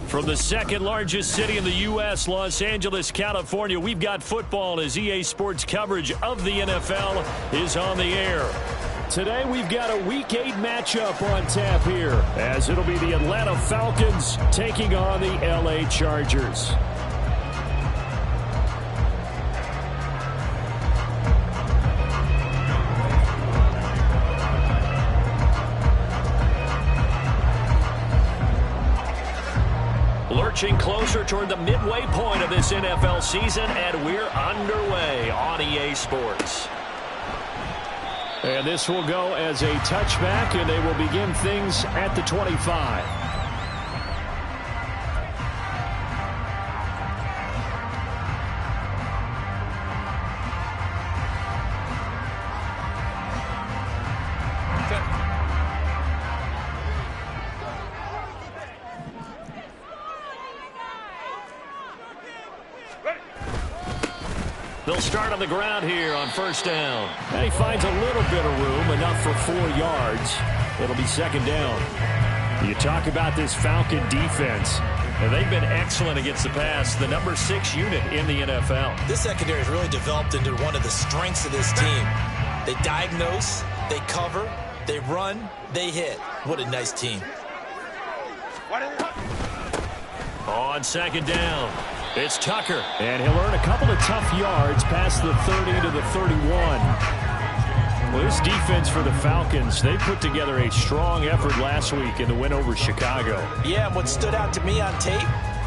From the second largest city in the U.S., Los Angeles, California, we've got football as EA Sports coverage of the NFL is on the air. Today we've got a Week 8 matchup on tap here, as it'll be the Atlanta Falcons taking on the L.A. Chargers. Lurching closer toward the midway point of this NFL season, and we're underway on EA Sports. And this will go as a touchback, and they will begin things at the 25. They'll start on the ground here on first down. And he finds a little bit of room, enough for 4 yards. It'll be second down. You talk about this Falcon defense. And they've been excellent against the pass, the number 6 unit in the NFL. This secondary has really developed into one of the strengths of this team. They diagnose, they cover, they run, they hit. What a nice team. On second down, it's Tucker. And he'll earn a couple of tough yards past the 30 to the 31. Well, this defense for the Falcons, they put together a strong effort last week in the win over Chicago. Yeah, and what stood out to me on tape,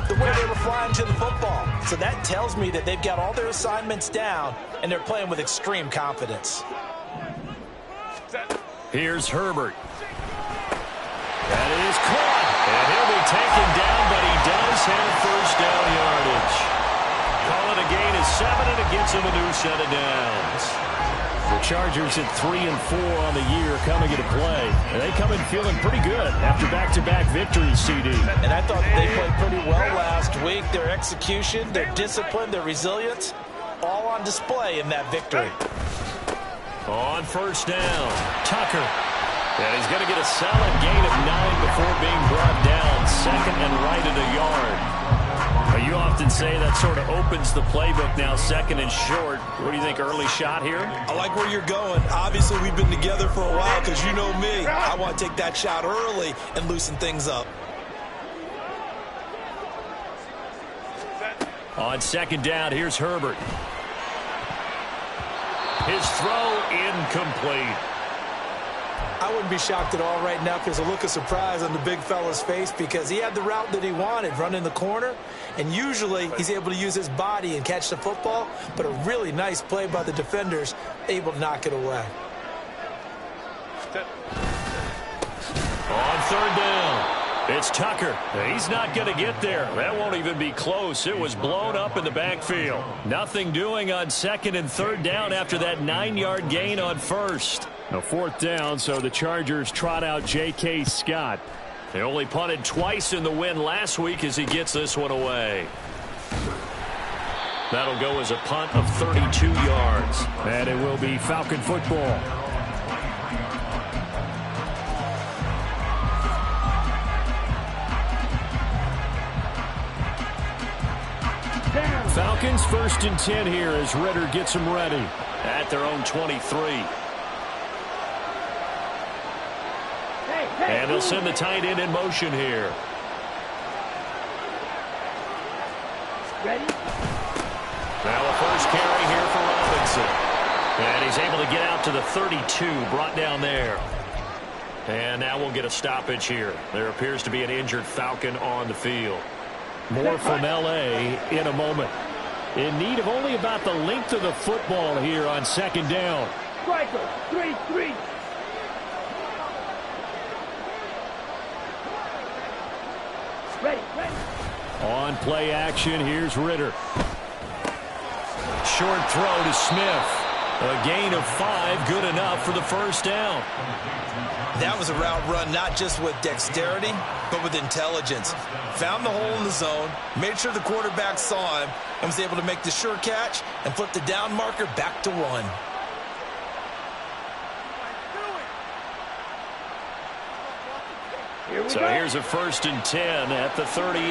the way they were flying to the football. So that tells me that they've got all their assignments down, and they're playing with extreme confidence. Here's Herbert. That is caught. And he'll be taken down, but he does have first down yardage. Call it a gain of 7, and it gets him a new set of downs. The Chargers at 3-4 on the year coming into play. And they come in feeling pretty good after back-to-back victories, CD. And I thought they played pretty well last week. Their execution, their discipline, their resilience, all on display in that victory. On first down, Tucker. And he's going to get a solid gain of 9 before being brought down. Second and right at a yard. You often say that sort of opens the playbook now, second and short. What do you think, early shot here? I like where you're going. Obviously, we've been together for a while because you know me. I want to take that shot early and loosen things up. On second down, here's Herbert. His throw incomplete. I wouldn't be shocked at all right now if there's a look of surprise on the big fella's face because he had the route that he wanted, running the corner, and usually he's able to use his body and catch the football, but a really nice play by the defenders, able to knock it away. On third down, it's Tucker. He's not going to get there. That won't even be close. It was blown up in the backfield. Nothing doing on second and third down after that 9-yard gain on first. A fourth down, so the Chargers trot out J.K. Scott. They only punted twice in the win last week as he gets this one away. That'll go as a punt of 32 yards. And it will be Falcon football. Falcons first and 10 here as Ritter gets them ready at their own 23. And they'll send the tight end in motion here. Ready? Now a first carry here for Robinson. And he's able to get out to the 32, brought down there. And now we'll get a stoppage here. There appears to be an injured Falcon on the field. More from L.A. in a moment. In need of only about the length of the football here on second down. Striker, 3-3. Ready. On play action, here's Ritter. Short throw to Smith. A gain of 5, good enough for the first down. That was a route run not just with dexterity, but with intelligence. Found the hole in the zone, made sure the quarterback saw him, and was able to make the sure catch and flip the down marker back to 1. So here's a 1st and 10 at the 38.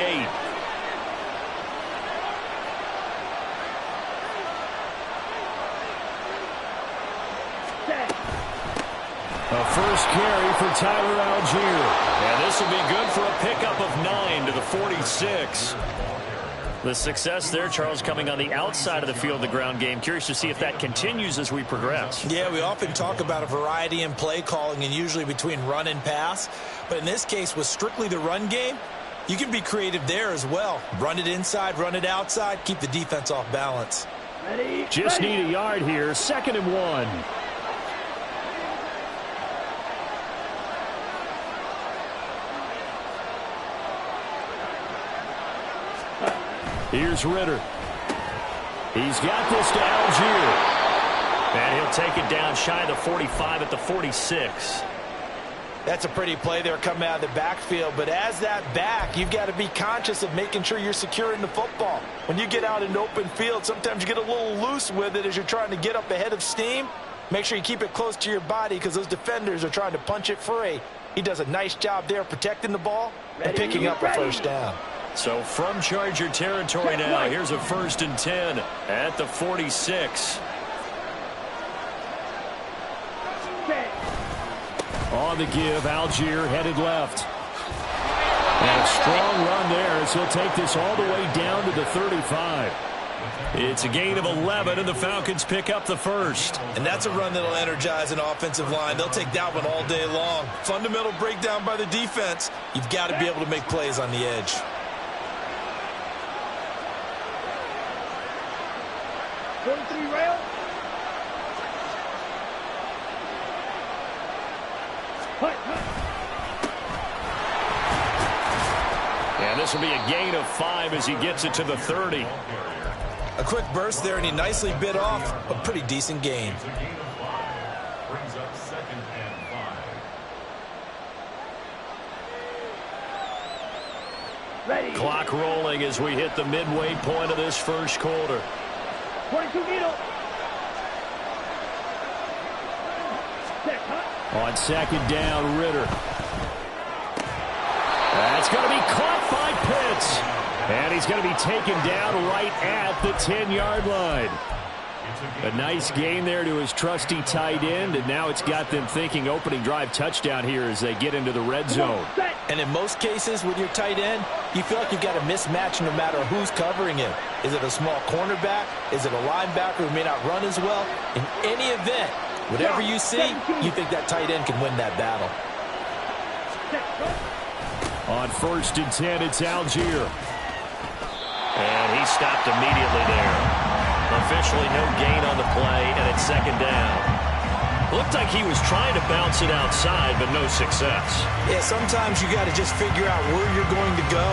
A first carry for Tyler Algier. And this will be good for a pickup of 9 to the 46. The success there, Charles, coming on the outside of the field, the ground game. Curious to see if that continues as we progress. Yeah, we often talk about a variety in play calling and usually between run and pass. But in this case, with strictly the run game, you can be creative there as well. Run it inside, run it outside, keep the defense off balance. Ready. Just need a yard here, 2nd and 1. Here's Ritter. He's got this to Algier. And he'll take it down shy of the 45 at the 46. That's a pretty play there coming out of the backfield. But as that back, you've got to be conscious of making sure you're securing the football. When you get out in open field, sometimes you get a little loose with it as you're trying to get up ahead of steam. Make sure you keep it close to your body because those defenders are trying to punch it free. He does a nice job there protecting the ball and picking up a 1st down. So from Charger territory now, here's a 1st and 10 at the 46. On the give, Algier headed left. And a strong run there as he'll take this all the way down to the 35. It's a gain of 11, and the Falcons pick up the 1st. And that's a run that'll energize an offensive line. They'll take that one all day long. Fundamental breakdown by the defense. You've got to be able to make plays on the edge. Rail. And this will be a gain of 5 as he gets it to the 30. A quick burst there, and he nicely bit off a pretty decent gain. Ready. Clock rolling as we hit the midway point of this 1st quarter. 22 needle. On 2nd down, Ritter. That's going to be caught by Pitts. And he's going to be taken down right at the 10-yard line. A nice gain there to his trusty tight end, and now it's got them thinking opening drive touchdown here as they get into the red zone. And in most cases with your tight end, you feel like you've got a mismatch no matter who's covering him. Is it a small cornerback? Is it a linebacker who may not run as well? In any event, whatever you see, you think that tight end can win that battle. On 1st and 10, it's Algier. And he stopped immediately there. Officially no gain on the play, and it's 2nd down. Looked like he was trying to bounce it outside, but no success. Yeah, sometimes you got to just figure out where you're going to go,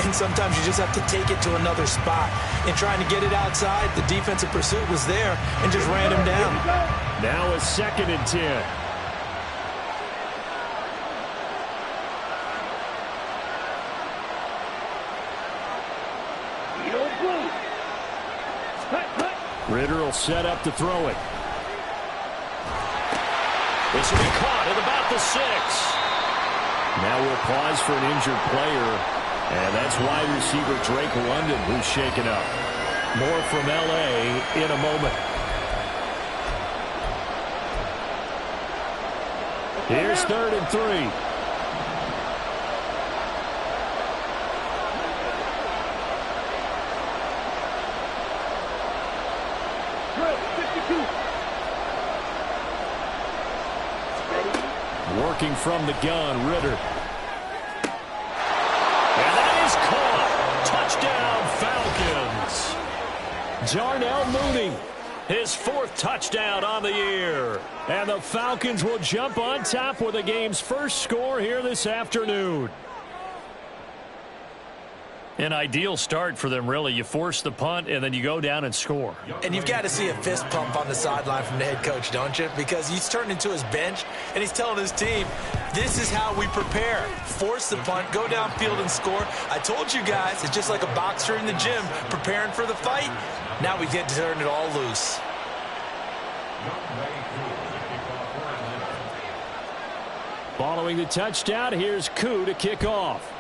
and sometimes you just have to take it to another spot. In trying to get it outside, the defensive pursuit was there and just ran him down. Now a 2nd and 10. Ritter will set up to throw it. This will be caught at about the 6. Now we'll pause for an injured player, and that's wide receiver Drake London who's shaken up. More from L.A. in a moment. Here's 3rd and 3. Working from the gun, Ritter. And that is caught. Touchdown, Falcons. Darnell Mooney, his 4th touchdown on the year. And the Falcons will jump on top with the game's first score here this afternoon. An ideal start for them, really. You force the punt, and then you go down and score. And you've got to see a fist pump on the sideline from the head coach, don't you? Because he's turned into his bench, and he's telling his team, this is how we prepare. Force the punt, go downfield and score. I told you guys, it's just like a boxer in the gym preparing for the fight. Now we get to turn it all loose. Following the touchdown, here's Koo to kick off.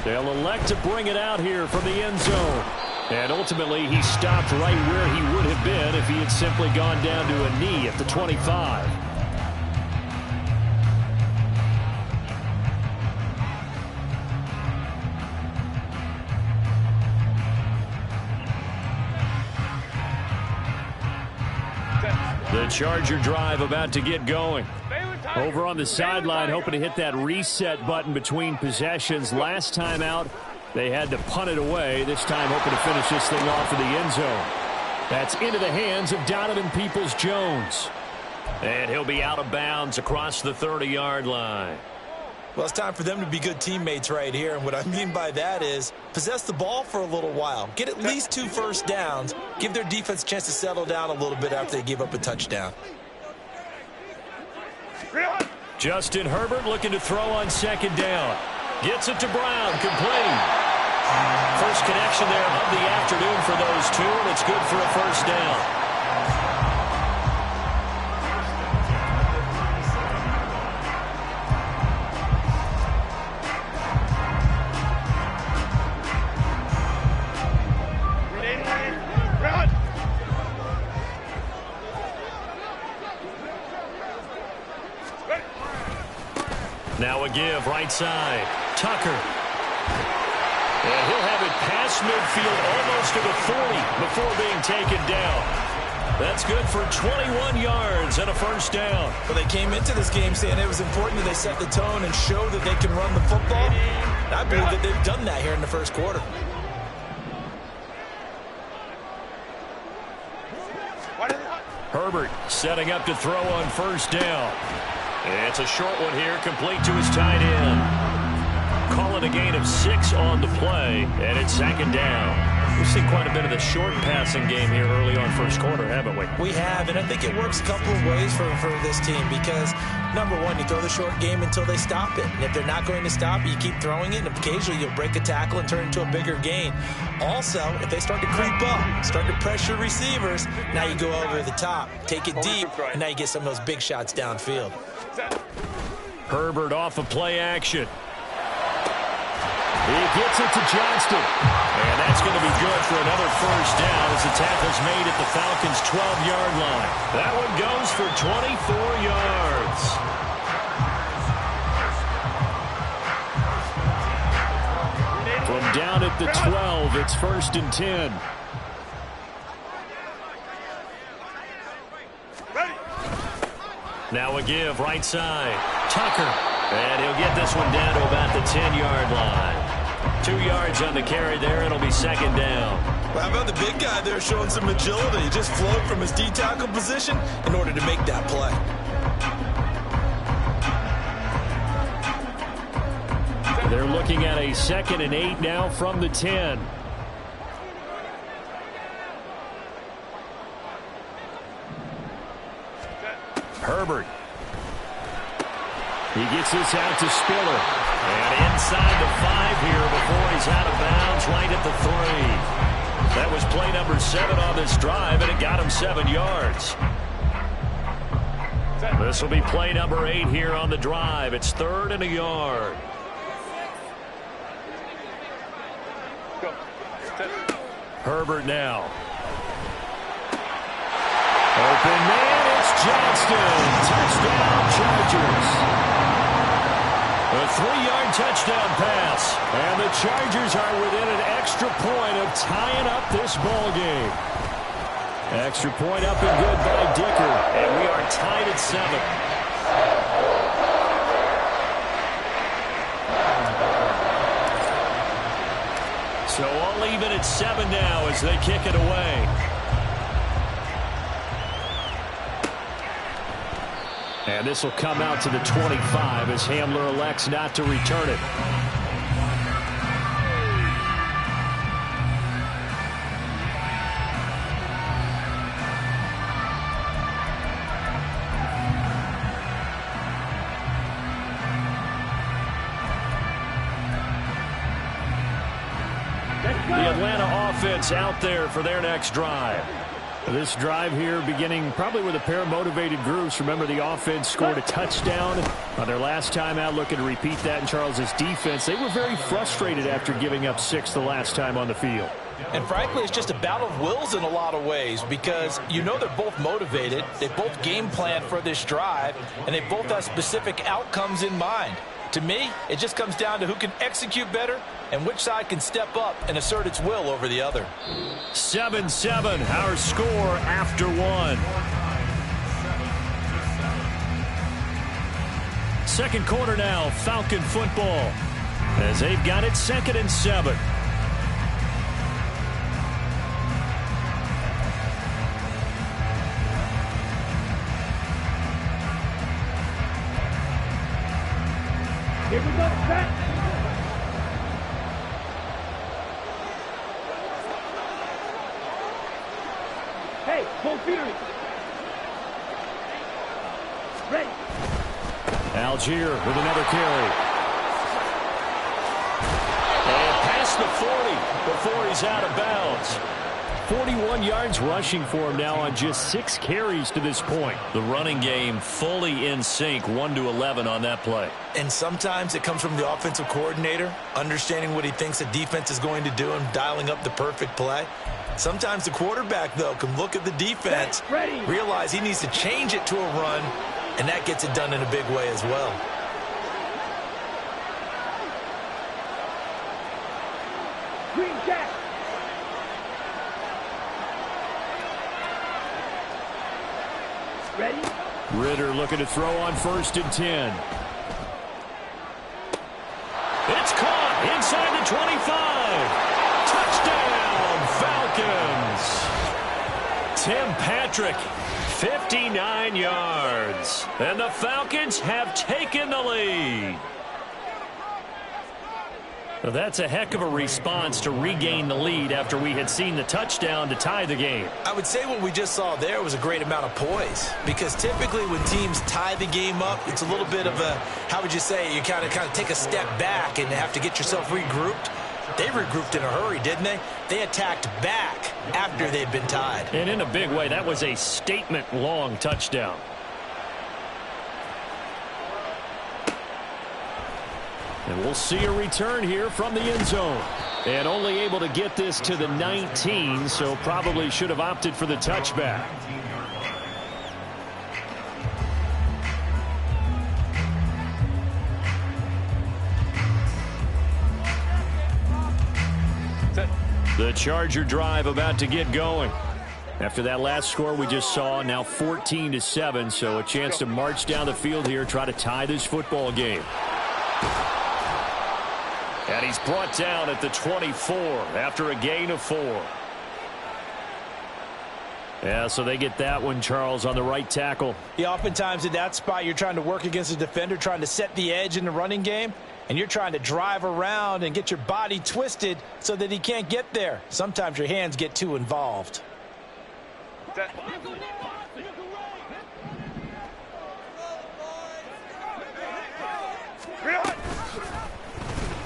They'll elect to bring it out here from the end zone. And ultimately, he stopped right where he would have been if he had simply gone down to a knee at the 25. The Charger drive about to get going. Over on the sideline, hoping to hit that reset button between possessions. Last time out, they had to punt it away. This time, hoping to finish this thing off in the end zone. That's into the hands of Donovan Peoples-Jones. And he'll be out of bounds across the 30-yard line. Well, it's time for them to be good teammates right here. And what I mean by that is possess the ball for a little while. Get at least 2 first downs. Give their defense a chance to settle down a little bit after they give up a touchdown. Justin Herbert looking to throw on second down. Gets it to Brown, complete. First connection there of the afternoon for those two, and it's good for a first down. Now a give, right side. Tucker. And he'll have it past midfield almost to the 40 before being taken down. That's good for 21 yards and a first down. Well, they came into this game saying it was important that they set the tone and show that they can run the football. And I believe that they've done that here in the first quarter. Herbert setting up to throw on first down. It's a short one here, complete to his tight end. Call it a gain of 6 on the play, and it's second down. We've seen quite a bit of the short passing game here early on first quarter, haven't we? We have, and I think it works a couple of ways for this team because, number one, you throw the short game until they stop it. And if they're not going to stop it, you keep throwing it, and occasionally you'll break a tackle and turn it into a bigger gain. Also, if they start to creep up, start to pressure receivers, now you go over the top, take it deep, and now you get some of those big shots downfield. Herbert off of play action. He gets it to Johnston. And that's going to be good for another first down as the tackle's made at the Falcons' 12-yard line. That one goes for 24 yards. From down at the 12, it's 1st and 10. Now a give, right side. Tucker. And he'll get this one down to about the 10-yard line. 2 yards on the carry there. It'll be second down. Well, how about the big guy there showing some agility? He just flowed from his D-tackle position in order to make that play. They're looking at a 2nd and 8 now from the 10. Herbert. He gets this out to Spiller. And inside the 5 here before he's out of bounds right at the 3. That was play number 7 on this drive, and it got him 7 yards. This will be play number 8 here on the drive. It's 3rd and a yard. Herbert now. Open man, it's Johnston. Touchdown, Chargers. A 3-yard touchdown pass. And the Chargers are within an extra point of tying up this ball game. Extra point up and good by Dicker. And we are tied at 7. So all even at 7 now as they kick it away. And this will come out to the 25 as Hamler elects not to return it. The Atlanta offense out there for their next drive. This drive here beginning probably with a pair of motivated groups. Remember, the offense scored a touchdown on their last time out, looking to repeat that in Charles's defense. They were very frustrated after giving up 6 the last time on the field. And frankly, it's just a battle of wills in a lot of ways, because you know they're both motivated, they both game plan for this drive, and they both have specific outcomes in mind. To me, it just comes down to who can execute better and which side can step up and assert its will over the other. 7-7, our score after 1. Second quarter now, Falcon football, as they've got it 2nd and 7. Here we go, set. Hey, full fury. Ready. Algier with another carry. And past the 40 before he's out of bounds. 41 yards rushing for him now on just 6 carries to this point. The running game fully in sync, 1-11 on that play. And sometimes it comes from the offensive coordinator, understanding what he thinks the defense is going to do and dialing up the perfect play. Sometimes the quarterback, though, can look at the defense, realize he needs to change it to a run, and that gets it done in a big way as well. Green jack. Ready? Ritter looking to throw on 1st and 10. It's caught inside the 25. Touchdown, Falcons. Tim Patrick, 59 yards. And the Falcons have taken the lead. Well, that's a heck of a response to regain the lead after we had seen the touchdown to tie the game. I would say what we just saw there was a great amount of poise, because typically when teams tie the game up, it's a little bit of a, how would you say, you kind of take a step back and have to get yourself regrouped. They regrouped in a hurry, didn't they? They attacked back after they'd been tied. And in a big way, that was a statement-long touchdown. And we'll see a return here from the end zone. And only able to get this to the 19, so probably should have opted for the touchback. The Charger drive about to get going. After that last score we just saw, now 14-7, so a chance to march down the field here, try to tie this football game. And he's brought down at the 24 after a gain of 4. Yeah, so they get that one, Charles, on the right tackle. Yeah, oftentimes in that spot, you're trying to work against a defender, trying to set the edge in the running game, and you're trying to drive around and get your body twisted so that he can't get there. Sometimes your hands get too involved.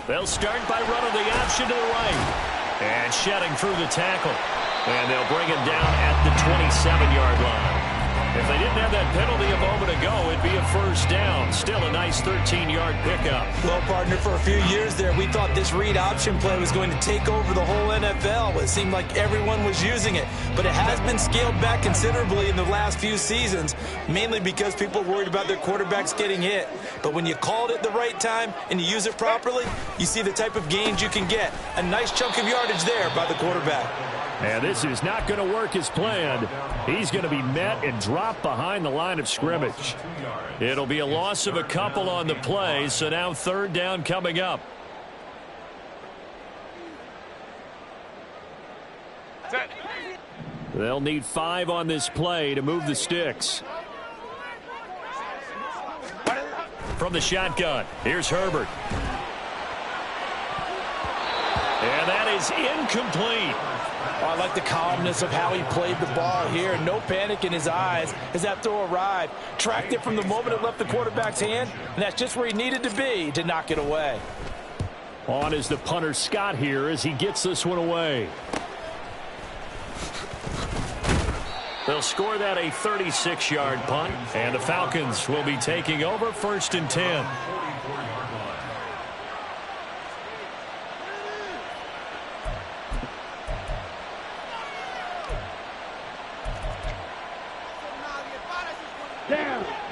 They'll start by running the option to the right. And shedding through the tackle. And they'll bring him down at the 27-yard line. If they didn't have that penalty a moment ago, it'd be a first down. Still a nice 13-yard pickup. Well, partner, for a few years there, we thought this read option play was going to take over the whole NFL. It seemed like everyone was using it. But it has been scaled back considerably in the last few seasons, mainly because people are worried about their quarterbacks getting hit. But when you call it at the right time and you use it properly, you see the type of gains you can get. A nice chunk of yardage there by the quarterback. And this is not going to work as planned. He's going to be met and dropped behind the line of scrimmage. It'll be a loss of a couple on the play, so now 3rd down coming up. They'll need 5 on this play to move the sticks. From the shotgun, here's Herbert. And that is incomplete. Oh, I like the calmness of how he played the ball here. No panic in his eyes as that throw arrived. Tracked it from the moment it left the quarterback's hand, and that's just where he needed to be to knock it away. On is the punter Scott here as he gets this one away. They'll score that a 36-yard punt, and the Falcons will be taking over 1st and 10.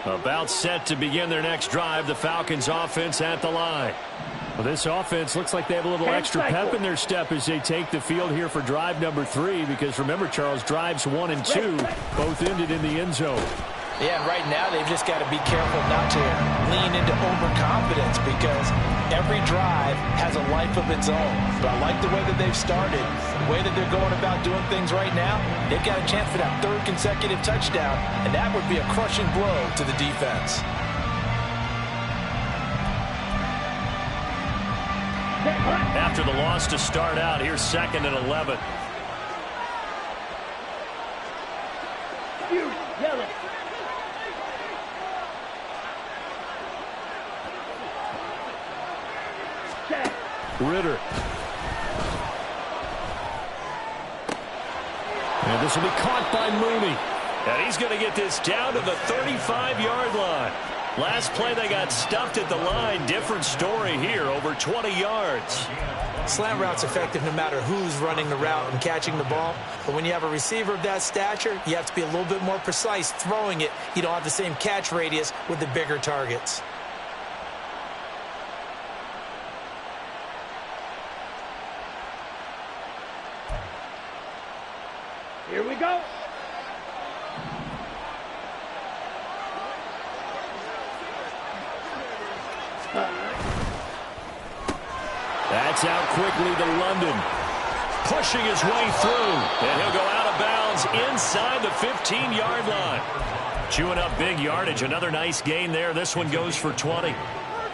About set to begin their next drive. The Falcons offense at the line. Well, this offense looks like they have a little extra pep in their step as they take the field here for drive number 3. Because remember, Charles, drives 1 and 2 both ended in the end zone. Yeah, and right now they've just got to be careful not to lean into overconfidence because every drive has a life of its own. But I like the way that they've started, the way that they're going about doing things right now. They've got a chance for that 3rd consecutive touchdown, and that would be a crushing blow to the defense. After the loss to start out, here's 2nd and 11. Yellow. Ritter. And this will be caught by Mooney. And he's going to get this down to the 35-yard line. Last play they got stuffed at the line. Different story here, over 20 yards. Slant route's effective no matter who's running the route and catching the ball. But when you have a receiver of that stature, you have to be a little bit more precise throwing it. You don't have the same catch radius with the bigger targets. Here we go. That's out quickly to London. Pushing his way through. And he'll go out of bounds inside the 15-yard line. Chewing up big yardage. Another nice gain there. This one goes for 20.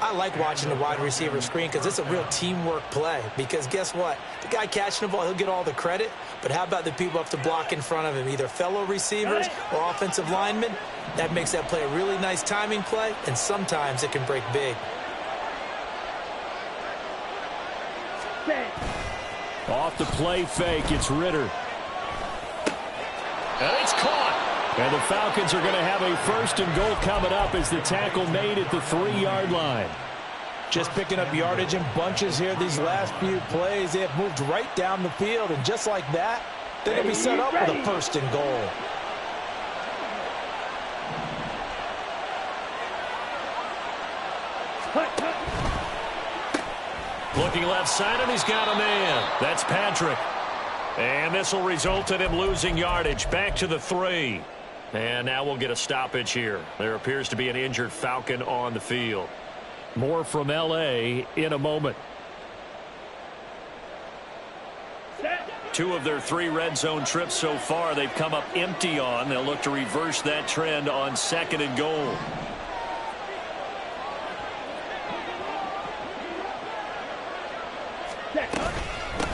I like watching the wide receiver screen because it's a real teamwork play. Because guess what? The guy catching the ball, he'll get all the credit. But how about the people up to block in front of him? Either fellow receivers or offensive linemen. That makes that play a really nice timing play. And sometimes it can break big. Off the play fake, it's Ritter. And it's caught. And the Falcons are going to have a 1st and goal coming up as the tackle made at the 3-yard line. Just picking up yardage in bunches here these last few plays. They have moved right down the field. And just like that, they're going to be set up with a 1st and goal. Looking left side, and he's got a man. That's Patrick. And this will result in him losing yardage. Back to the 3. And now we'll get a stoppage here. There appears to be an injured Falcon on the field. More from L.A. in a moment. 2 of their 3 red zone trips so far they've come up empty on. They'll look to reverse that trend on 2nd and goal.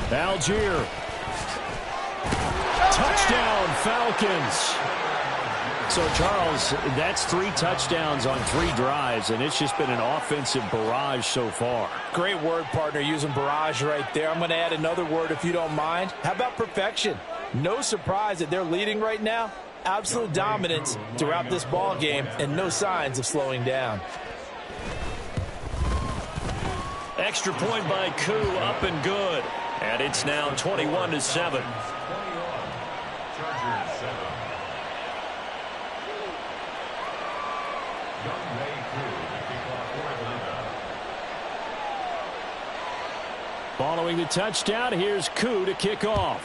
Algier. Touchdown, Falcons. So, Charles, that's 3 touchdowns on 3 drives, and it's just been an offensive barrage so far. Great word, partner, using barrage right there. I'm going to add another word if you don't mind. How about perfection? No surprise that they're leading right now. Absolute dominance throughout this ball game, and no signs of slowing down. Extra point by Koo, up and good. And it's now 21-7. Following the touchdown, here's Koo to kick off.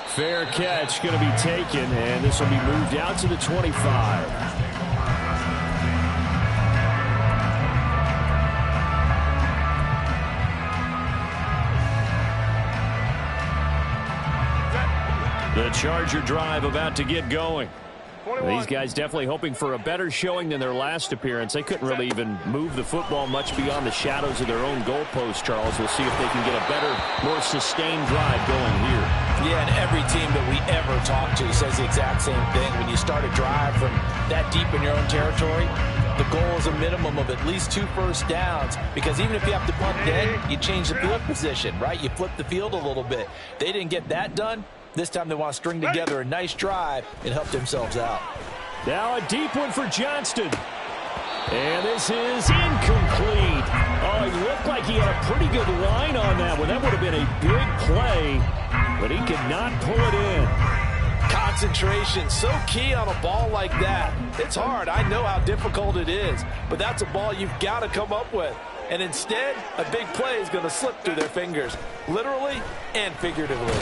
Fair catch going to be taken, and this will be moved out to the 25. The Charger drive about to get going. These guys definitely hoping for a better showing than their last appearance. They couldn't really even move the football much beyond the shadows of their own goalpost, Charles. We'll see if they can get a better, more sustained drive going here. Yeah, and every team that we ever talk to says the exact same thing. When you start a drive from that deep in your own territory, the goal is a minimum of at least 2 first downs, because even if you have to punt dead, you change the field position, right? You flip the field a little bit. They didn't get that done. This time they want to string together a nice drive and help themselves out. Now a deep one for Johnston. And this is incomplete. Oh, he looked like he had a pretty good line on that one. That would have been a big play, but he could not pull it in. Concentration, so key on a ball like that. It's hard. I know how difficult it is, but that's a ball you've got to come up with. And instead, a big play is going to slip through their fingers, literally and figuratively.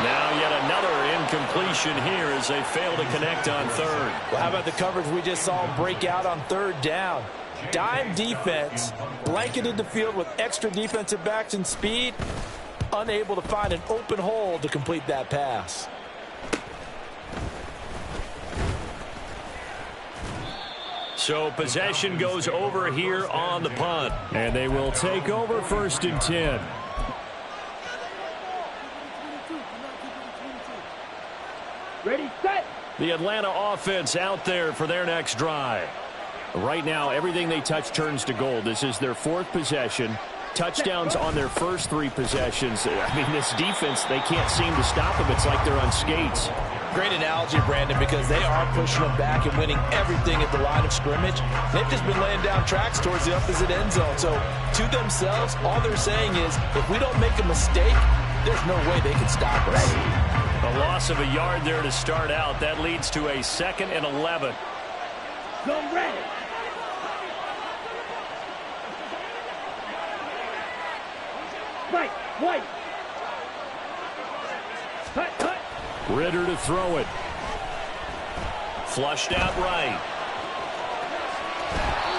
Now yet another incompletion here as they fail to connect on third. Well, how about the coverage we just saw him break out on third down? Dime defense, blanketed the field with extra defensive backs and speed, unable to find an open hole to complete that pass. So possession goes over here on the punt. And they will take over 1st and 10. Ready, set. The Atlanta offense out there for their next drive. Right now, everything they touch turns to gold. This is their 4th possession. Touchdowns on their first 3 possessions. I mean, this defense, they can't seem to stop them. It's like they're on skates. Great analogy, Brandon, because they are pushing them back and winning everything at the line of scrimmage. They've just been laying down tracks towards the opposite end zone. So, to themselves, all they're saying is, if we don't make a mistake, there's no way they can stop us. A loss of a yard there to start out. That leads to a 2nd and 11. Go ready. Right, white. Cut. Ritter to throw it. Flushed out right.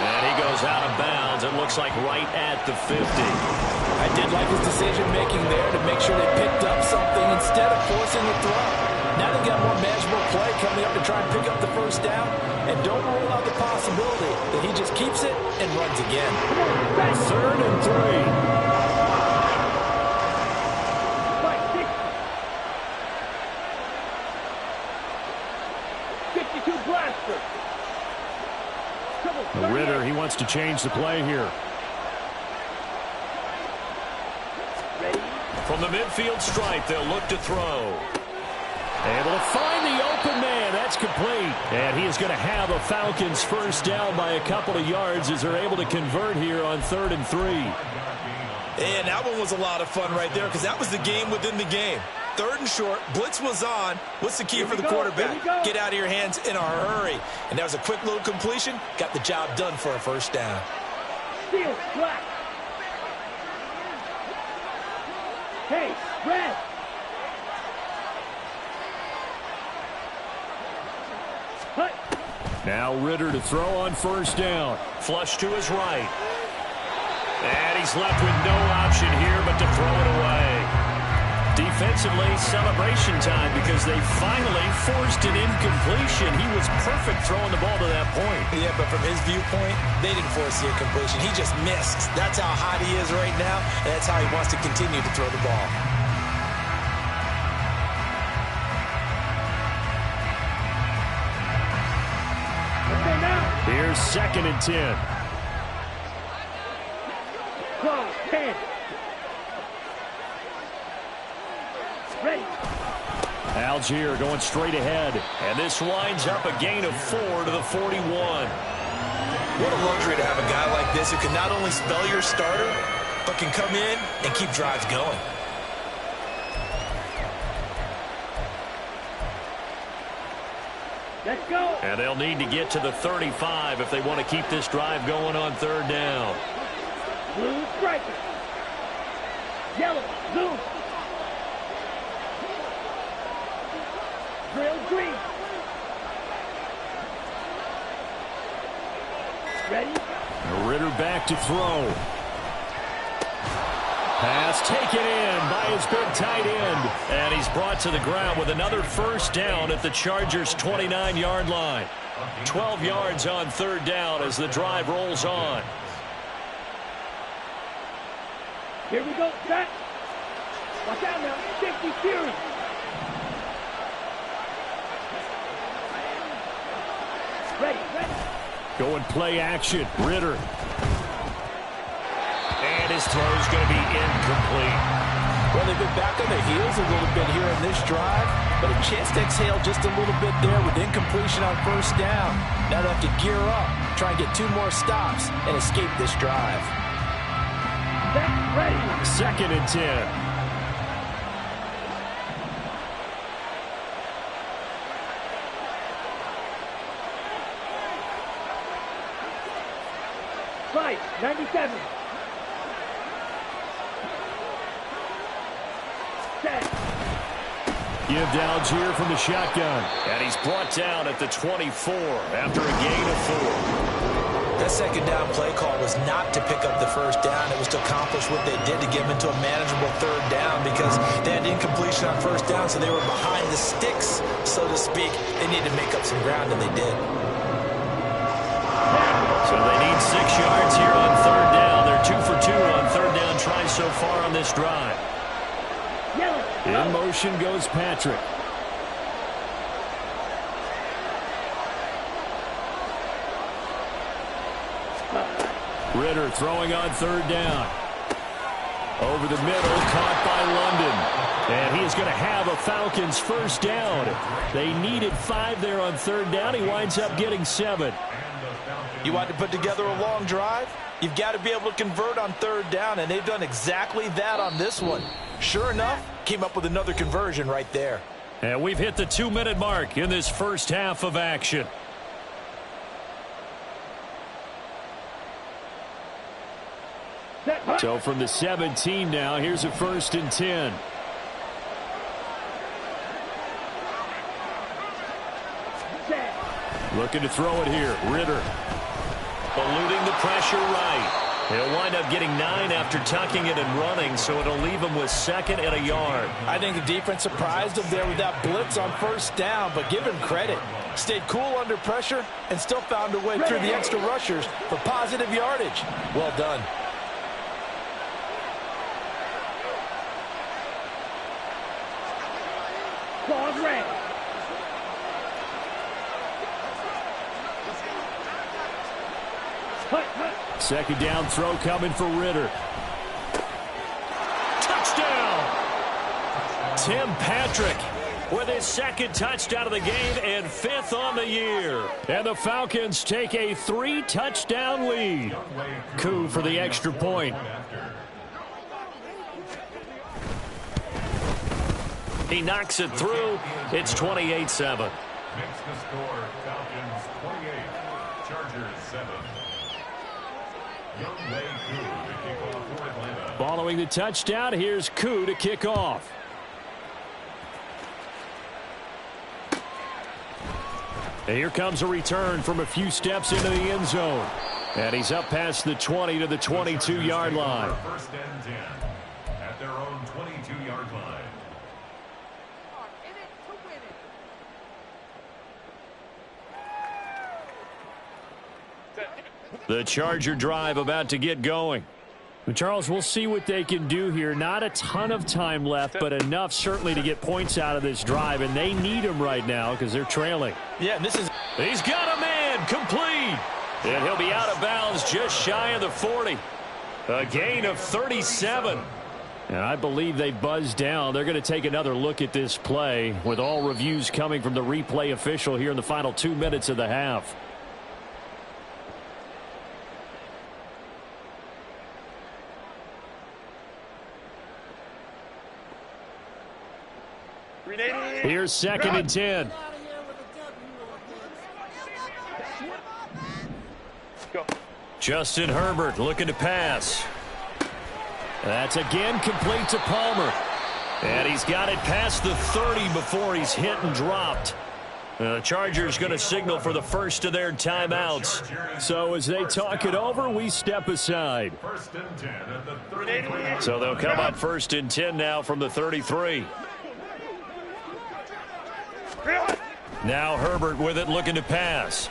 And he goes out of bounds. It looks like right at the 50. I did like his decision-making there to make sure they picked up something instead of forcing the throw. Now they got more manageable play coming up to try and pick up the first down. And don't rule out the possibility that he just keeps it and runs again. 3rd and 3. Ritter, he wants to change the play here. From the midfield stripe, they'll look to throw. Able to find the open man. That's complete. And he is going to have a Falcons first down by a couple of yards as they're able to convert here on 3rd and 3. And that one was a lot of fun right there because that was the game within the game. 3rd and short, blitz was on. What's the key for the quarterback? Get out of your hands in a hurry. And that was a quick little completion. Got the job done for a first down. Steel, black. Hey, red. Hut. Now Ritter to throw on first down. Flush to his right. And he's left with no option here but to throw it away. Defensively, celebration time because they finally forced an incompletion. He was perfect throwing the ball to that point. Yeah, but from his viewpoint, they didn't force the incompletion. He just missed. That's how hot he is right now, and that's how he wants to continue to throw the ball. Here's 2nd and 10. Close, 10. Ready. Algier going straight ahead. And this winds up a gain of 4 to the 41. What a luxury to have a guy like this who can not only spell your starter, but can come in and keep drives going. Let's go. And they'll need to get to the 35 if they want to keep this drive going on 3rd down. Blue striker. Yellow, blue. Drill green. Ready? Ritter back to throw. Pass taken in by his big tight end. And he's brought to the ground with another first down at the Chargers' 29-yard line. 12 yards on 3rd down as the drive rolls on. Here we go, set. Watch out now, 50 Fury. Ready. Going play action. Ritter. And his throw's going to be incomplete. Well, they've been back on their heels a little bit here in this drive, but a chance to exhale just a little bit there with incompletion on first down. Now they have to gear up, try and get 2 more stops, and escape this drive. Ready. 2nd and 10. Right, 97. Set. Give downs here from the shotgun. And he's brought down at the 24 after a gain of 4. That second down play call was not to pick up the first down. It was to accomplish what they did to get them into a manageable 3rd down because they had incompletion on first down, so they were behind the sticks, so to speak. They needed to make up some ground, and they did. So they need 6 yards here on 3rd down. They're 2 for 2 on 3rd down tries so far on this drive. In motion goes Patrick. Ritter throwing on 3rd down. Over the middle, caught by London. And he is going to have a Falcons first down. They needed 5 there on 3rd down. He winds up getting 7. You want to put together a long drive? You've got to be able to convert on 3rd down, and they've done exactly that on this one. Sure enough, came up with another conversion right there. And we've hit the 2-minute mark in this first half of action. So from the 17 now, here's a 1st and 10. Looking to throw it here. Ritter. Eluding the pressure right. He'll wind up getting 9 after tucking it and running, so it'll leave him with 2nd and a yard. I think the defense surprised him there with that blitz on first down, but give him credit. Stayed cool under pressure and still found a way through the extra rushers for positive yardage. Well done. Claws red. Second down throw coming for Ritter. Touchdown! Tim Patrick with his 2nd touchdown of the game and 5th on the year. And the Falcons take a 3-touchdown lead. Coup for the extra point. He knocks it through. It's 28-7. Makes the score Falcons 28, Chargers 7. Following the touchdown, here's Koo to kick off. And here comes a return from a few steps into the end zone. And he's up past the 20 to the 22-yard line. 1st and 10 at their own 22-yard line. The Charger drive about to get going. Charles, we'll see what they can do here. Not a ton of time left, but enough certainly to get points out of this drive, and they need them right now because they're trailing. Yeah, and this is... He's got a man, complete. And he'll be out of bounds just shy of the 40. A gain of 37. And I believe they buzzed down. They're going to take another look at this play with all reviews coming from the replay official here in the final 2 minutes of the half. Here's 2nd and 10. Justin Herbert looking to pass. That's again complete to Palmer. And he's got it past the 30 before he's hit and dropped. The Chargers going to signal for the first of their timeouts. So as they talk it over, we step aside. 1st and 10 at the 33. So they'll come on 1st and 10 now from the 33. Now Herbert with it, looking to pass.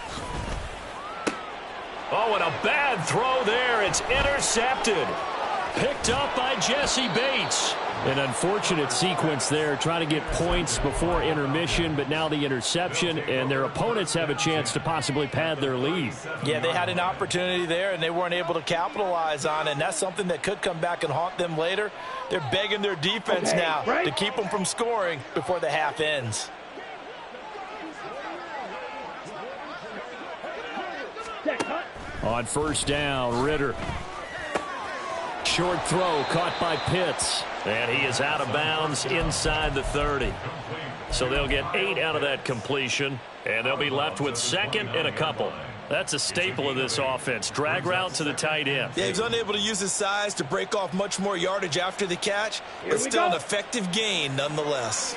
Oh, and a bad throw there. It's intercepted. Picked up by Jesse Bates. An unfortunate sequence there, trying to get points before intermission, but now the interception, and their opponents have a chance to possibly pad their lead. Yeah, they had an opportunity there, and they weren't able to capitalize on it, and that's something that could come back and haunt them later. They're begging their defense now to keep them from scoring before the half ends. On first down, Ritter. Short throw caught by Pitts. And he is out of bounds inside the 30. So they'll get 8 out of that completion. And they'll be left with second and a couple. That's a staple of this offense. Drag route to the tight end. Yeah, he's unable to use his size to break off much more yardage after the catch, but still an effective gain nonetheless.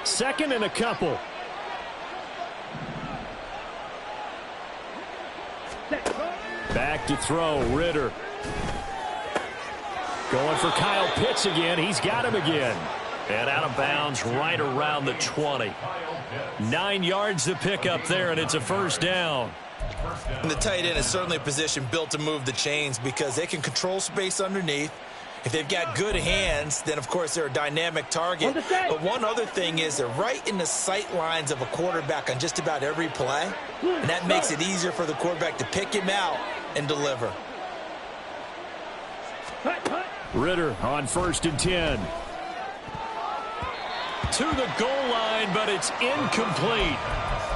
Second and a couple. Back to throw, Ritter. Going for Kyle Pitts again. He's got him again. And out of bounds right around the 20. 9 yards to pick up there, and it's a first down. And the tight end is certainly a position built to move the chains because they can control space underneath. If they've got good hands, then, of course, they're a dynamic target. But one other thing is they're right in the sight lines of a quarterback on just about every play. And that makes it easier for the quarterback to pick him out and deliver. Ritter on first and 10. To the goal line, but it's incomplete.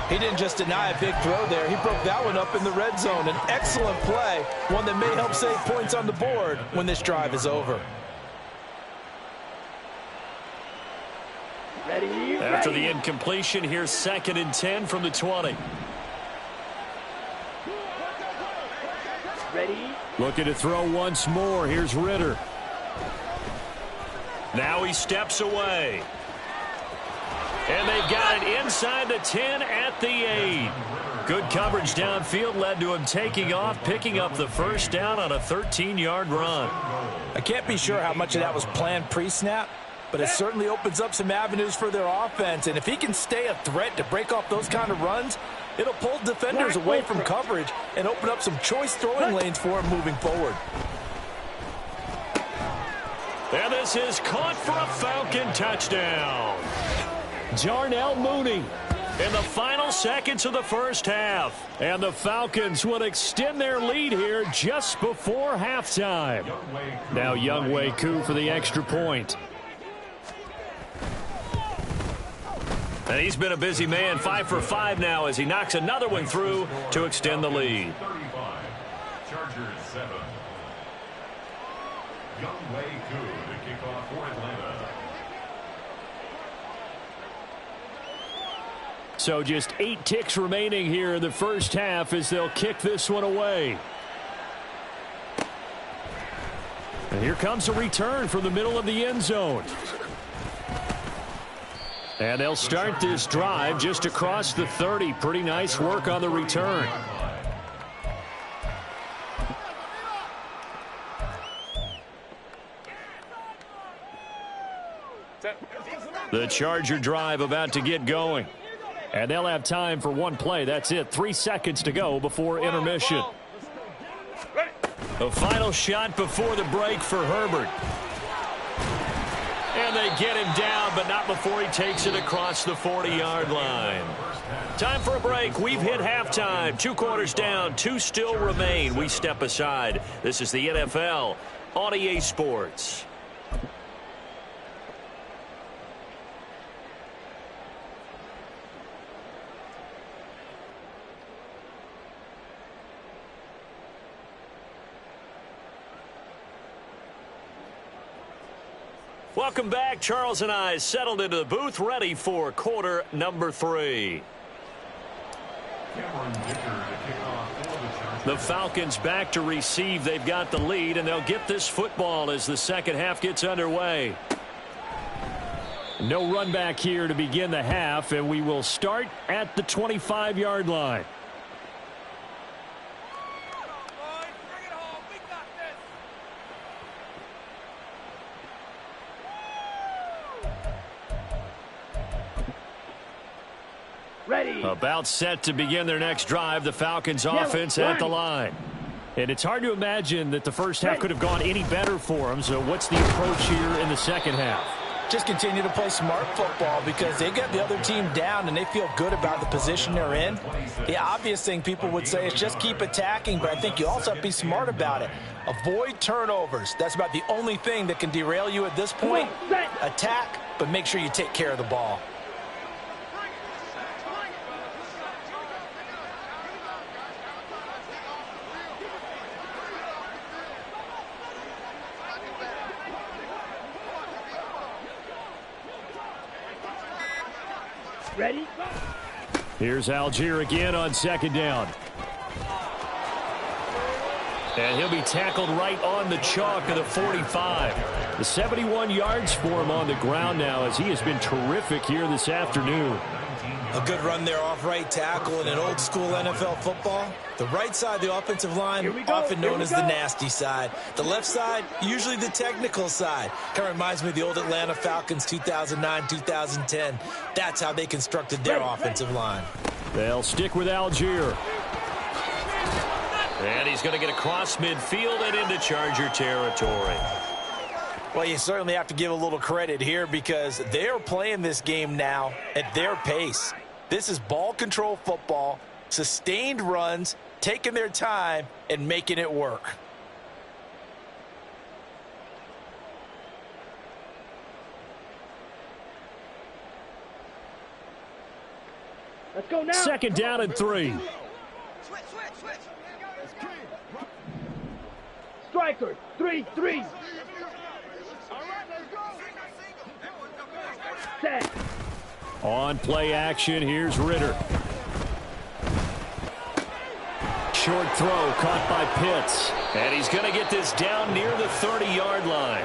He didn't just deny a big throw there. He broke that one up in the red zone. An excellent play, one that may help save points on the board when this drive is over. After the incompletion, here's second and 10 from the 20. Looking to throw once more. Here's Ritter. Now he steps away. And they've got it inside the 10 at the 8. Good coverage downfield led to him taking off, picking up the first down on a 13-yard run. I can't be sure how much of that was planned pre-snap, but it certainly opens up some avenues for their offense. And if he can stay a threat to break off those kind of runs, it'll pull defenders away from coverage and open up some choice throwing lanes for him moving forward. And this is caught for a Falcon touchdown. Jarnell Mooney in the final seconds of the first half. And the Falcons will extend their lead here just before halftime. Now Younghoe Koo for the extra point. And he's been a busy man, 5 for 5 now as he knocks another one through to extend the lead. 35, Chargers 7. Younghoe Koo to kick off for Atlanta. So just 8 ticks remaining here in the first half as they'll kick this one away. And here comes a return from the middle of the end zone. And they'll start this drive just across the 30. Pretty nice work on the return. The Charger drive about to get going. And they'll have time for one play. That's it. 3 seconds to go before intermission. The final shot before the break for Herbert. And they get him down, but not before he takes it across the 40-yard line. Time for a break. We've hit halftime. 2 quarters down, 2 still remain. We step aside. This is the NFL on EA Sports. Welcome back. Charles and I settled into the booth, ready for quarter number 3. The Falcons back to receive. They've got the lead, and they'll get this football as the second half gets underway. No run back here to begin the half, and we will start at the 25-yard line. Ready. About set to begin their next drive. The Falcons offense at the line. And it's hard to imagine that the first half could have gone any better for them. So what's the approach here in the second half? Just continue to play smart football because they got the other team down and they feel good about the position they're in. The obvious thing people would say is just keep attacking, but I think you also have to be smart about it. Avoid turnovers. That's about the only thing that can derail you at this point. Attack, but make sure you take care of the ball. Ready? Here's Algier again on second down. And he'll be tackled right on the chalk of the 45. The 71 yards for him on the ground now as he has been terrific here this afternoon. A good run there off right tackle in an old school NFL football. The right side, the offensive line, often known as the nasty side. The left side, usually the technical side. Kind of reminds me of the old Atlanta Falcons 2009, 2010. That's how they constructed their offensive line. They'll stick with Algier. And he's going to get across midfield and into Charger territory. Well, you certainly have to give a little credit here because they are playing this game now at their pace. This is ball control football, sustained runs, taking their time, and making it work. Let's go now. Second down and 3. Striker, 3-3. Set. On play action, here's Ritter. Short throw caught by Pitts. And he's going to get this down near the 30-yard line.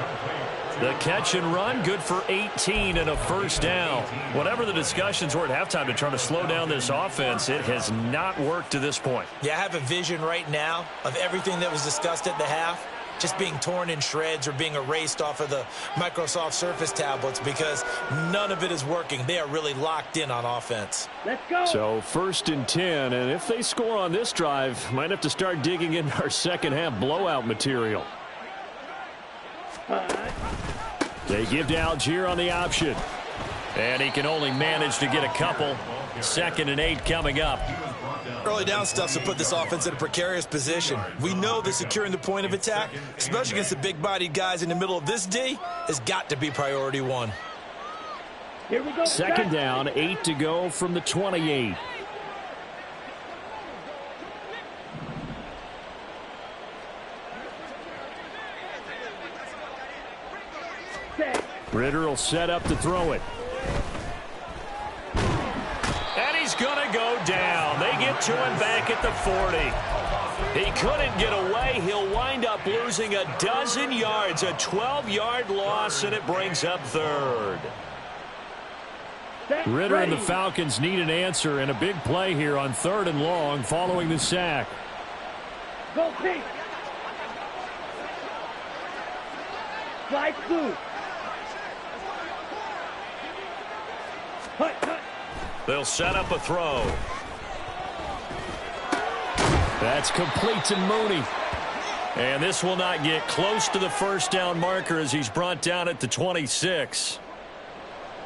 The catch and run, good for 18 and a first down. Whatever the discussions were at halftime to try to slow down this offense, it has not worked to this point. Yeah, I have a vision right now of everything that was discussed at the half just being torn in shreds or being erased off of the Microsoft Surface tablets because none of it is working. They are really locked in on offense. Let's go. So 1st and 10, and if they score on this drive, might have to start digging into our second half blowout material. They give to Algier on the option. And he can only manage to get a couple. 2nd and 8 coming up. Early down stuff to put this offense in a precarious position. We know that securing the point of attack, especially against the big-bodied guys in the middle of this D, has got to be priority one. Here we go. Second down, 8 to go from the 28. Set. Ritter will set up to throw it. And he's going to go down. They get to him back at the 40. He couldn't get away. He'll wind up losing a dozen yards, a 12-yard loss, and it brings up 3rd. Ritter and the Falcons need an answer and a big play here on 3rd and long following the sack. Go pink. Slide through. Hut, hut. They'll set up a throw. That's complete to Mooney. And this will not get close to the first down marker as he's brought down at the 26.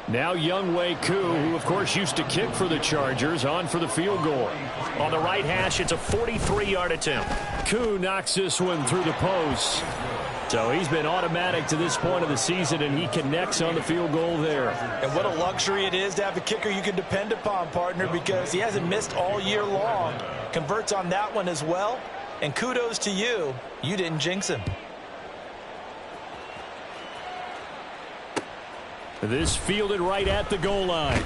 Now Younghoe Koo, who of course used to kick for the Chargers, on for the field goal. On the right hash, it's a 43-yard attempt. Koo knocks this one through the post. So he's been automatic to this point of the season, and he connects on the field goal there. And what a luxury it is to have a kicker you can depend upon, partner, because he hasn't missed all year long. Converts on that one as well. And kudos to you. You didn't jinx him. This fielded right at the goal line.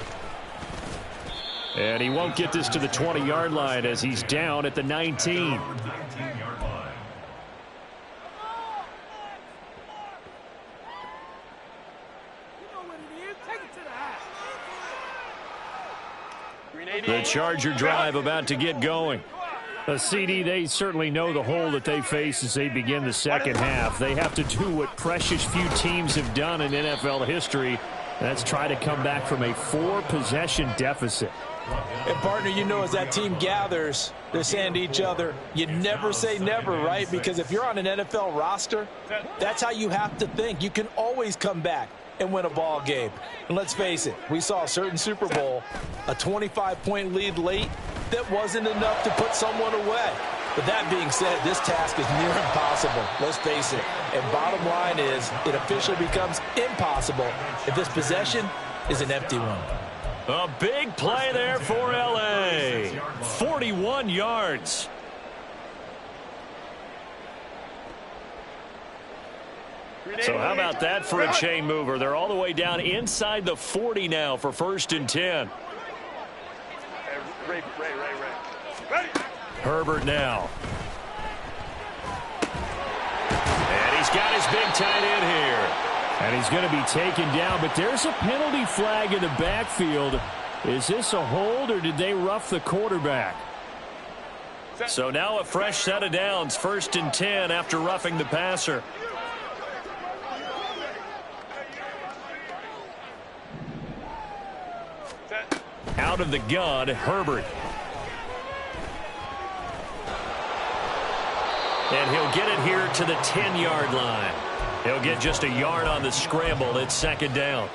And he won't get this to the 20-yard line as he's down at the 19. The Charger drive about to get going. CD, they certainly know the hole that they face as they begin the second half. They have to do what precious few teams have done in NFL history, Let's try to come back from a 4-possession deficit. And, partner, you know, as that team gathers, they're saying to each other, you never say never, right? Because if you're on an NFL roster, that's how you have to think. You can always come back and win a ball game. And let's face it, we saw a certain Super Bowl, a 25-point lead late that wasn't enough to put someone away. But that being said, this task is near impossible. Let's face it. And bottom line is, it officially becomes impossible if this possession is an empty one. A big play there for L.A. 41 yards. So how about that for a chain mover? They're all the way down inside the 40 now for 1st and 10. Ray. Herbert now. And he's got his big tight end here. And he's going to be taken down, but there's a penalty flag in the backfield. Is this a hold, or did they rough the quarterback? So now a fresh set of downs, 1st and 10 after roughing the passer. Out of the gun, Herbert. And he'll get it here to the 10-yard line. He'll get just a yard on the scramble. It's 2nd down.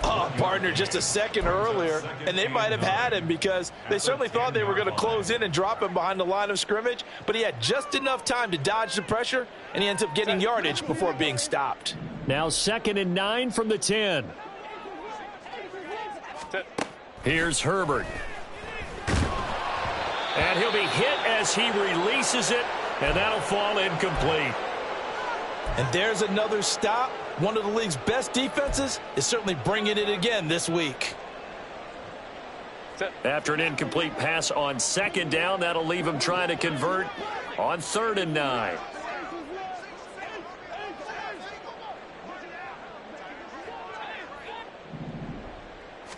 Oh, partner, just a second earlier, and they might have had him because they certainly thought they were going to close in and drop him behind the line of scrimmage, but he had just enough time to dodge the pressure, and he ends up getting yardage before being stopped. Now 2nd and 9 from the 10. Here's Herbert. And he'll be hit as he releases it, and that'll fall incomplete. And there's another stop. One of the league's best defenses is certainly bringing it again this week. After an incomplete pass on 2nd down, that'll leave him trying to convert on 3rd and 9.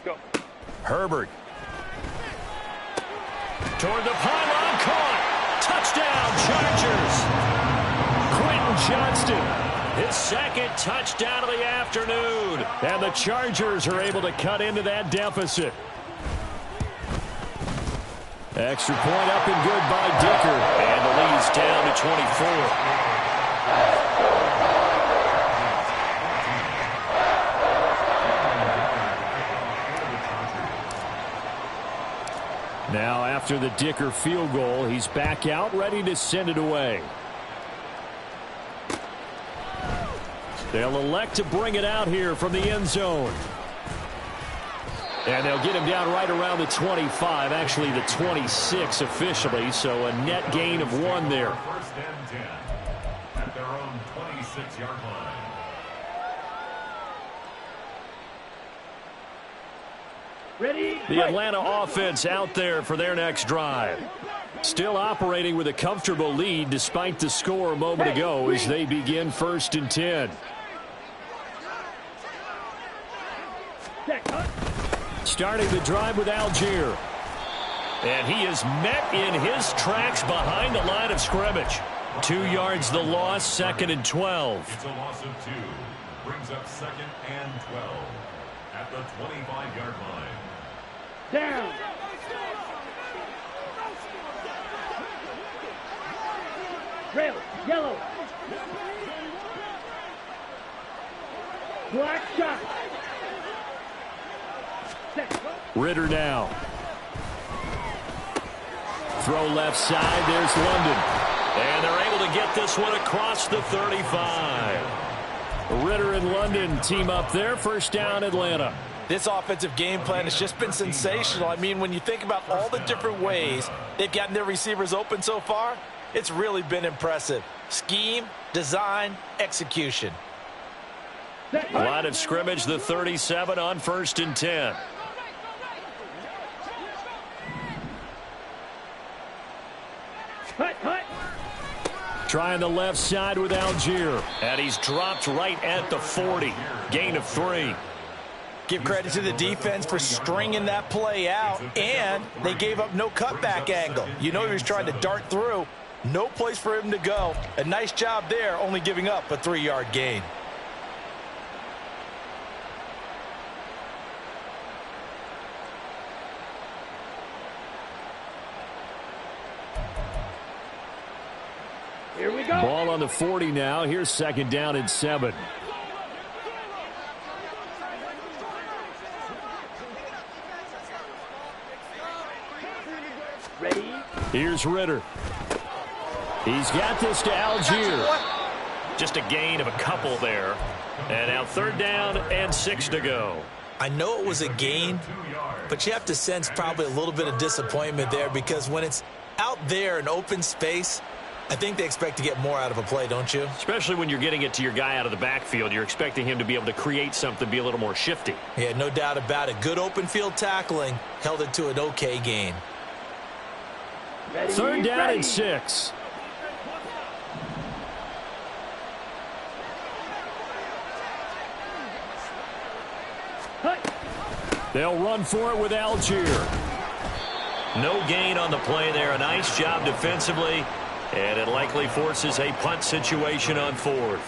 Go. Herbert. Toward the pylon, caught. Touchdown, Chargers. Quentin Johnston. His 2nd touchdown of the afternoon. And the Chargers are able to cut into that deficit. Extra point up and good by Dicker. And the lead's down to 24. Now after the Dicker field goal, he's back out ready to send it away. They'll elect to bring it out here from the end zone. And they'll get him down right around the 25, actually the 26 officially, so a net gain of 1 there. 1st and 10 at their own 26-yard line. Ready? The Atlanta offense out there for their next drive. Still operating with a comfortable lead despite the score a moment ago as they begin 1st and 10. Starting the drive with Algier. And he is met in his tracks behind the line of scrimmage. 2 yards the loss, 2nd and 12. It's a loss of 2. Brings up 2nd and 12 at the 25-yard line. Down. Trail. Yellow. Black shot. Ritter now. Throw left side. There's London. And they're able to get this one across the 35. Ritter and London team up there. 1st down, Atlanta. This offensive game plan has just been sensational. I mean, when you think about all the different ways they've gotten their receivers open so far, it's really been impressive. Scheme, design, execution. Line of scrimmage, the 37 on 1st and 10. Trying the left side with Algier. And he's dropped right at the 40. Gain of 3. Give credit to the defense for stringing that play out, and they gave up no cutback angle. You know he was trying to dart through. No place for him to go. A nice job there, only giving up a 3-yard gain. go. Ball on the 40 now. Here's 2nd down and 7. Ready? Here's Ritter. He's got this to Algier. Just a gain of a couple there. And now 3rd down and 6 to go. I know it was a gain, but you have to sense probably a little bit of disappointment there because when it's out there in open space, I think they expect to get more out of a play, don't you? Especially when you're getting it to your guy out of the backfield. You're expecting him to be able to create something, be a little more shifty. Yeah, no doubt about it. Good open field tackling held it to an okay gain. Ready, 3rd down ready. and 6. Hut. They'll run for it with Algier. No gain on the play there. A nice job defensively. And it likely forces a punt situation on 4th.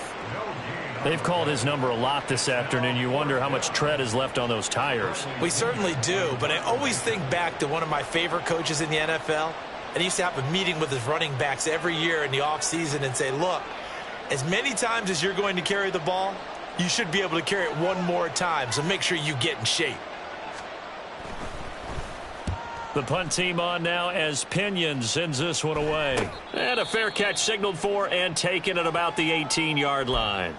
They've called his number a lot this afternoon. You wonder how much tread is left on those tires. We certainly do, but I always think back to one of my favorite coaches in the NFL. And he used to have a meeting with his running backs every year in the offseason and say, look, as many times as you're going to carry the ball, you should be able to carry it one more time, so make sure you get in shape. The punt team on now as Pinion sends this one away. And a fair catch signaled for and taken at about the 18-yard line.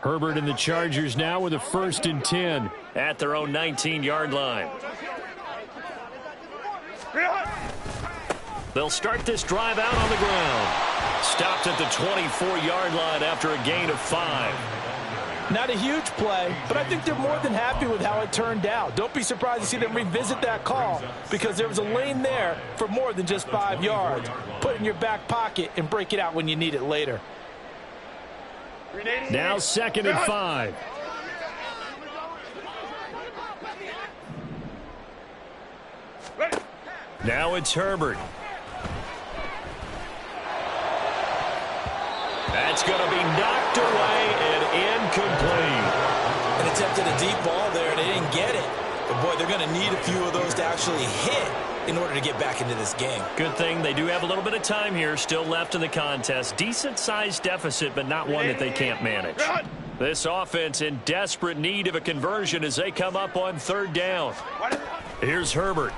Herbert and the Chargers now with a 1st and 10 At their own 19-yard line. They'll start this drive out on the ground. Stopped at the 24-yard line after a gain of 5. Not a huge play, but I think they're more than happy with how it turned out. Don't be surprised to see them revisit that call because there was a lane there for more than just 5 yards. Put it in your back pocket and break it out when you need it later. Now 2nd and 5. Now it's Herbert. That's going to be knocked away and incomplete. And attempted a deep ball there, and they didn't get it. But, boy, they're going to need a few of those to actually hit in order to get back into this game. Good thing they do have a little bit of time here still left in the contest. Decent-sized deficit, but not one that they can't manage. This offense in desperate need of a conversion as they come up on 3rd down. Here's Herbert.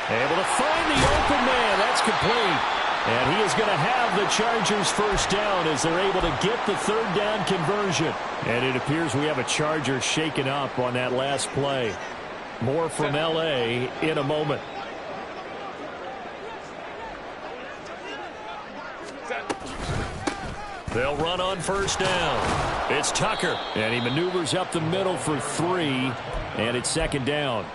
Able to find the open man. That's complete. And he is going to have the Chargers 1st down as they're able to get the 3rd down conversion. And it appears we have a Charger shaken up on that last play. More from L.A. in a moment. They'll run on 1st down. It's Tucker. And he maneuvers up the middle for 3. And it's 2nd down.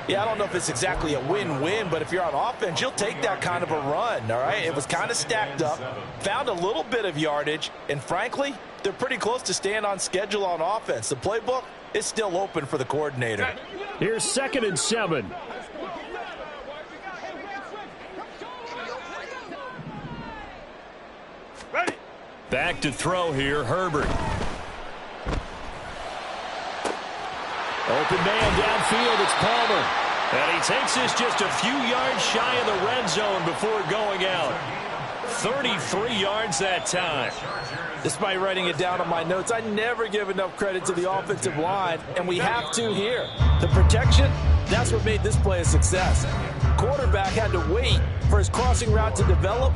Yeah, I don't know if it's exactly a win-win, but if you're on offense, you'll take that kind of a run, all right? It was kind of stacked up, found a little bit of yardage, and frankly, they're pretty close to staying on schedule on offense. The playbook is still open for the coordinator. Here's 2nd and 7. Back to throw here, Herbert. Open man downfield, it's Palmer. And he takes this just a few yards shy of the red zone before going out. 33 yards that time. Despite writing it down on my notes, I never give enough credit to the offensive line, and we have to here. The protection, that's what made this play a success. Quarterback had to wait for his crossing route to develop,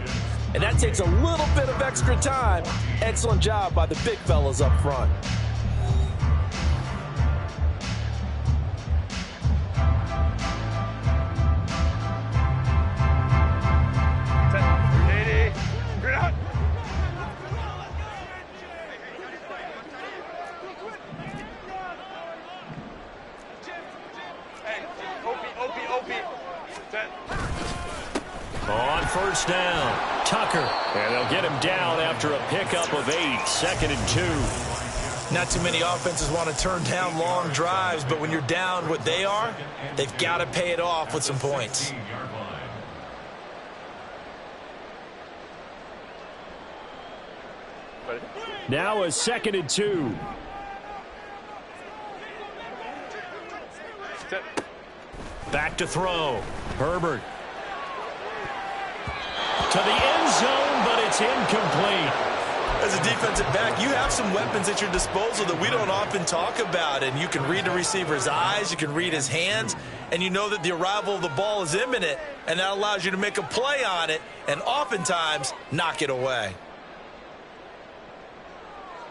and that takes a little bit of extra time. Excellent job by the big fellas up front. On 1st down, Tucker. And they'll get him down after a pickup of 8, 2nd and 2. Not too many offenses want to turn down long drives, but when you're down what they are, they've got to pay it off with some points. Now a 2nd and 2. Back to throw. Herbert. To the end zone, but it's incomplete. As a defensive back, you have some weapons at your disposal that we don't often talk about. And you can read the receiver's eyes, you can read his hands, and you know that the arrival of the ball is imminent, and that allows you to make a play on it and oftentimes knock it away.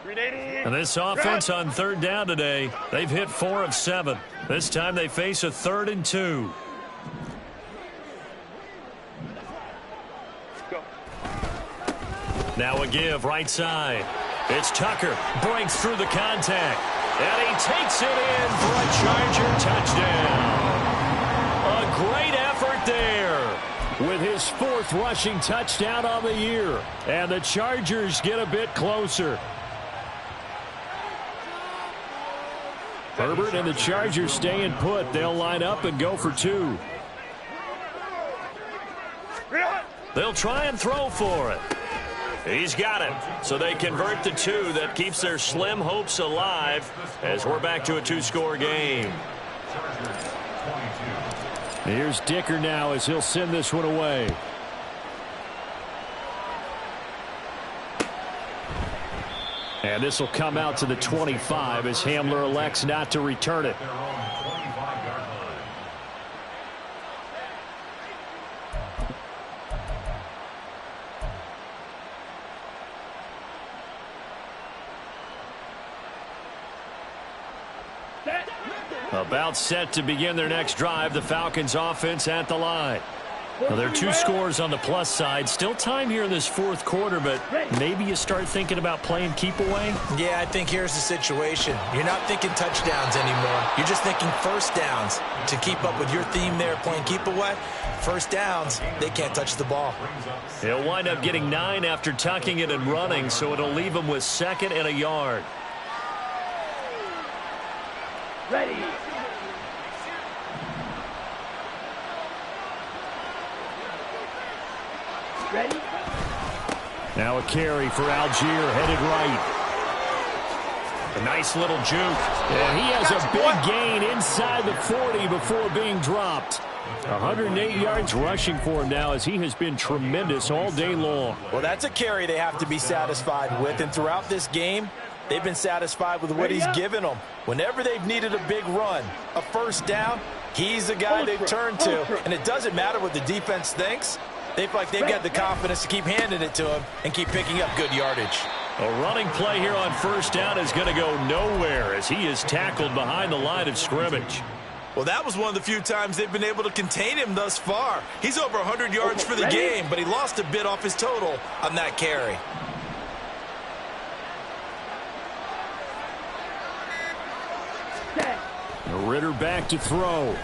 And this offense on 3rd down today, they've hit 4 of 7. This time they face a 3rd and 2. Now a give right side. It's Tucker. Breaks through the contact. And he takes it in for a Charger touchdown. A great effort there with his 4th rushing touchdown on the year. And the Chargers get a bit closer. Herbert and the Chargers staying put. They'll line up and go for 2. They'll try and throw for it. He's got it. So they convert the 2. That keeps their slim hopes alive as we're back to a 2-score game. Here's Dicker now as he'll send this one away. And this will come out to the 25 as Hamler elects not to return it. About set to begin their next drive. The Falcons offense at the line. Well, there are 2 scores on the plus side. Still time here in this 4th quarter, but maybe you start thinking about playing keep away? Yeah, I think here's the situation. You're not thinking touchdowns anymore. You're just thinking first downs. To keep up with your theme there, playing keep away, first downs, they can't touch the ball. He'll wind up getting 9 after tucking it and running, so it'll leave him with 2nd and a yard. Ready. Ready. Now a carry for Algier, headed right. A nice little juke. And he has a big gain inside the 40 before being dropped. 108 yards rushing for him now as he has been tremendous all day long. Well, that's a carry they have to be satisfied with. And throughout this game, they've been satisfied with what he's given them. Whenever they've needed a big run, a first down, he's the guy they turn to. And it doesn't matter what the defense thinks. They feel like they've got the confidence to keep handing it to him and keep picking up good yardage. A running play here on first down is going to go nowhere as he is tackled behind the line of scrimmage. Well, that was one of the few times they've been able to contain him thus far. He's over 100 yards for the game, but he lost a bit off his total on that carry. Ritter back to throw.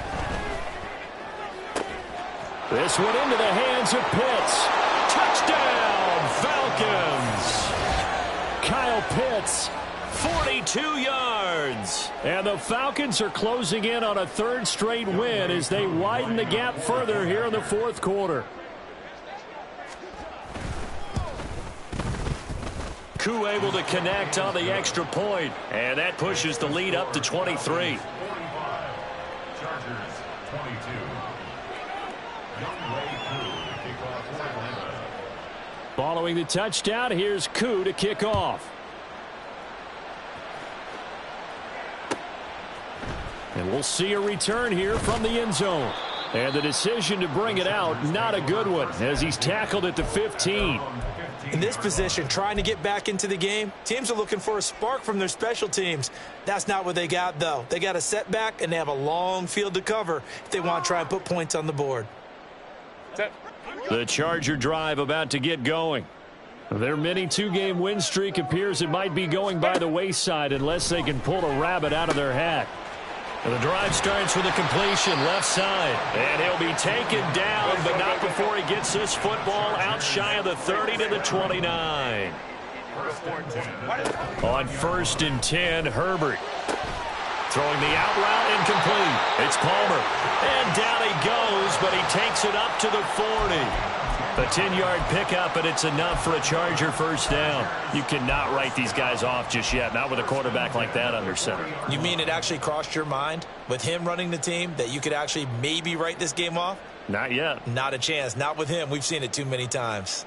This one into the hands of Pitts. Touchdown, Falcons. Kyle Pitts, 42 yards. And the Falcons are closing in on a 3rd straight win as they widen the gap further here in the 4th quarter. Koo able to connect on the extra point, and that pushes the lead up to 23. Following the touchdown, here's Koo to kick off. And we'll see a return here from the end zone. And the decision to bring it out, not a good one, as he's tackled at the 15. In this position, trying to get back into the game, teams are looking for a spark from their special teams. That's not what they got, though. They got a setback, and they have a long field to cover if they want to try and put points on the board. The Charger drive about to get going. Their mini 2-game win streak appears it might be going by the wayside unless they can pull a rabbit out of their hat. And the drive starts with a completion left side. And he'll be taken down, but not before he gets this football out shy of the 30 to the 29. On 1st and 10, Herbert. Throwing the out route incomplete. It's Palmer. And down he goes, but he takes it up to the 40. A 10-yard pickup, and it's enough for a Charger first down. You cannot write these guys off just yet, not with a quarterback like that under center. You mean it actually crossed your mind with him running the team that you could actually maybe write this game off? Not yet. Not a chance. Not with him. We've seen it too many times.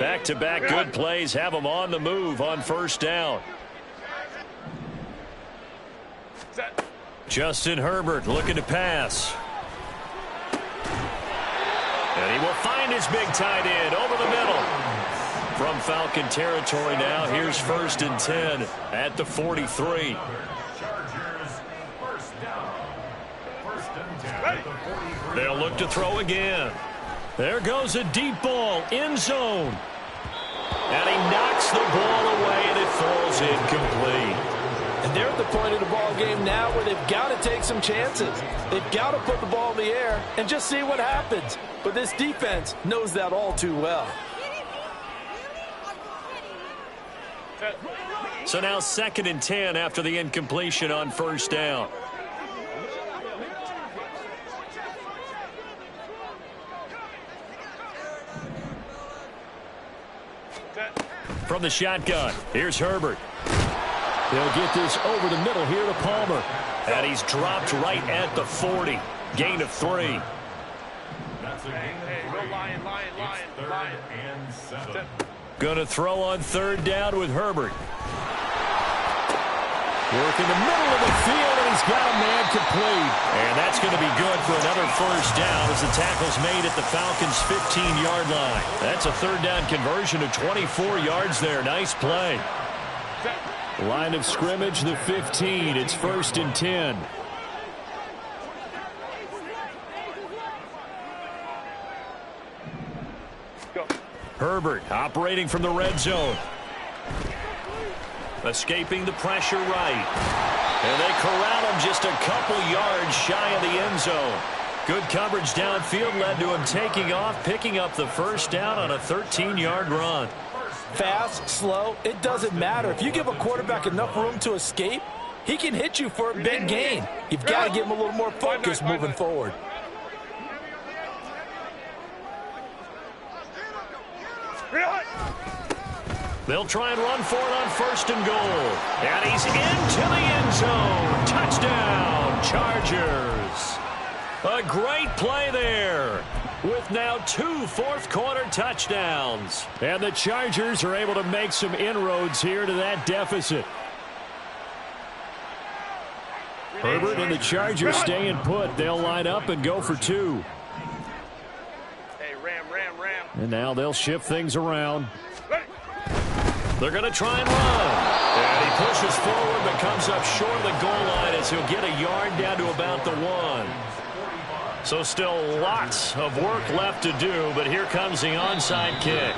Back-to-back good plays have them on the move on first down. Justin Herbert looking to pass. And he will find his big tight end over the middle. From Falcon territory now, here's 1st and 10 at the 43. They'll look to throw again. There goes a deep ball, end zone. And he knocks the ball away, and it falls incomplete. And they're at the point of the ball game now where they've got to take some chances. They've got to put the ball in the air and just see what happens. But this defense knows that all too well. So now 2nd and 10 after the incompletion on first down. From the shotgun, here's Herbert. They'll get this over the middle here to Palmer. And he's dropped right at the 40. Gain of 3. That's a gain of 3. It's 3rd and 7. Gonna throw on 3rd down with Herbert. Work in the middle of the field, and he's got a man complete. And that's going to be good for another first down as the tackle's made at the Falcons' 15-yard line. That's a 3rd down conversion of 24 yards there. Nice play. Line of scrimmage, the 15. It's 1st and 10. Herbert operating from the red zone. Escaping the pressure right. And they corral him just a couple yards shy of the end zone. Good coverage downfield led to him taking off, picking up the first down on a 13-yard run. Fast, slow, it doesn't matter. If you give a quarterback enough room to escape, he can hit you for a big gain. You've got to give him a little more focus moving forward. They'll try and run for it on 1st and goal. And he's into the end zone. Touchdown, Chargers. A great play there with now 2 fourth-quarter touchdowns. And the Chargers are able to make some inroads here to that deficit. Herbert and the Chargers staying put. They'll line up and go for 2. Hey, Ram. And now they'll shift things around. They're going to try and run. And he pushes forward but comes up short of the goal line as he'll get a yard down to about the 1. So still lots of work left to do, but here comes the onside kick.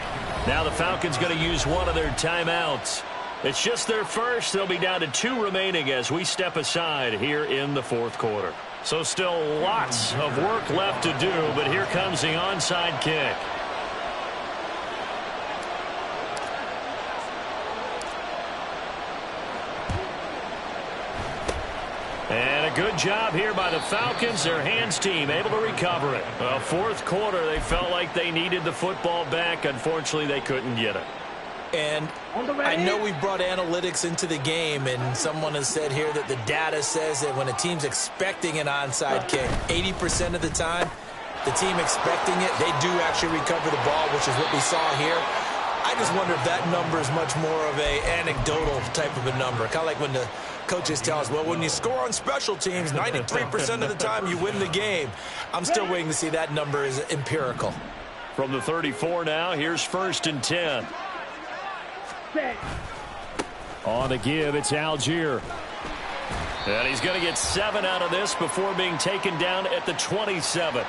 Now the Falcons going to use one of their timeouts. It's just their first. They'll be down to 2 remaining as we step aside here in the 4th quarter. So still lots of work left to do, but here comes the onside kick. And a good job here by the Falcons. Their hands team able to recover it. Well, 4th quarter, they felt like they needed the football back. Unfortunately, they couldn't get it. And I know we've brought analytics into the game, and someone has said here that the data says that when a team's expecting an onside kick, 80% of the time, the team expecting it, they do actually recover the ball, which is what we saw here. I just wonder if that number is much more of a anecdotal type of a number. Kind of like when the coaches tell us, well, when you score on special teams, 93% of the time you win the game. I'm still waiting to see that number is empirical. From the 34 now, here's 1st and 10. On the give, it's Algier. And he's going to get 7 out of this before being taken down at the 27.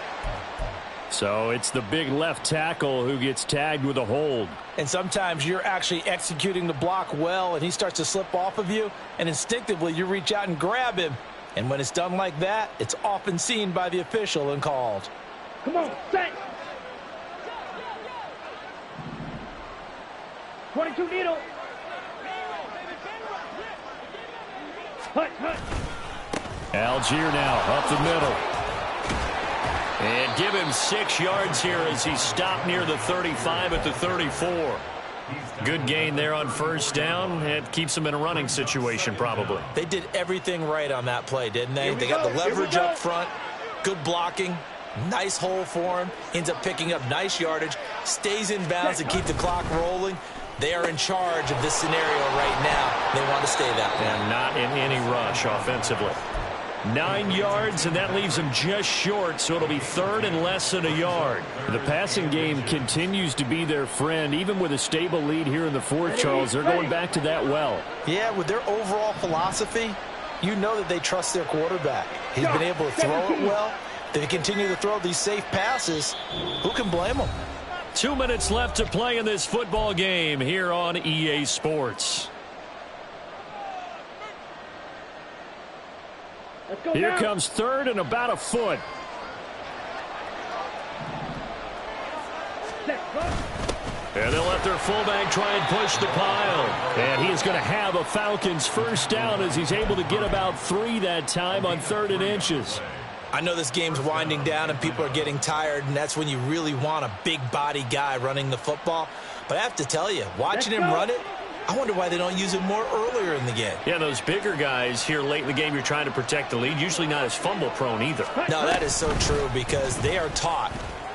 So it's the big left tackle who gets tagged with a hold. And sometimes you're actually executing the block well, and he starts to slip off of you, and instinctively you reach out and grab him. And when it's done like that, it's often seen by the official and called. Come on, set. 22 needle. Hut. Algier now up the middle. And give him 6 yards here as he stopped near the 35 at the 34. Good gain there on first down. It keeps them in a running situation probably. They did everything right on that play, didn't they? They got the leverage up front, good blocking, nice hole for him, ends up picking up nice yardage, stays in bounds to keep the clock rolling. They are in charge of this scenario right now. They want to stay that way. And not in any rush offensively. 9 yards, and that leaves them just short, so it'll be third and less than a yard. The passing game continues to be their friend. Even with a stable lead here in the fourth, Charles, they're going back to that well. Yeah, with their overall philosophy, you know that they trust their quarterback. He's been able to throw it well. They continue to throw these safe passes. Who can blame them? 2 minutes left to play in this football game here on EA Sports. Here comes third and about a foot. And they'll let their fullback try and push the pile. And he is going to have a Falcons first down as he's able to get about 3 that time on 3rd and inches. I know this game's winding down and people are getting tired, and that's when you really want a big body guy running the football. But I have to tell you, watching him run it, I wonder why they don't use it more earlier in the game. Yeah, those bigger guys here late in the game, you're trying to protect the lead, usually not as fumble prone either. No, that is so true because they are taught,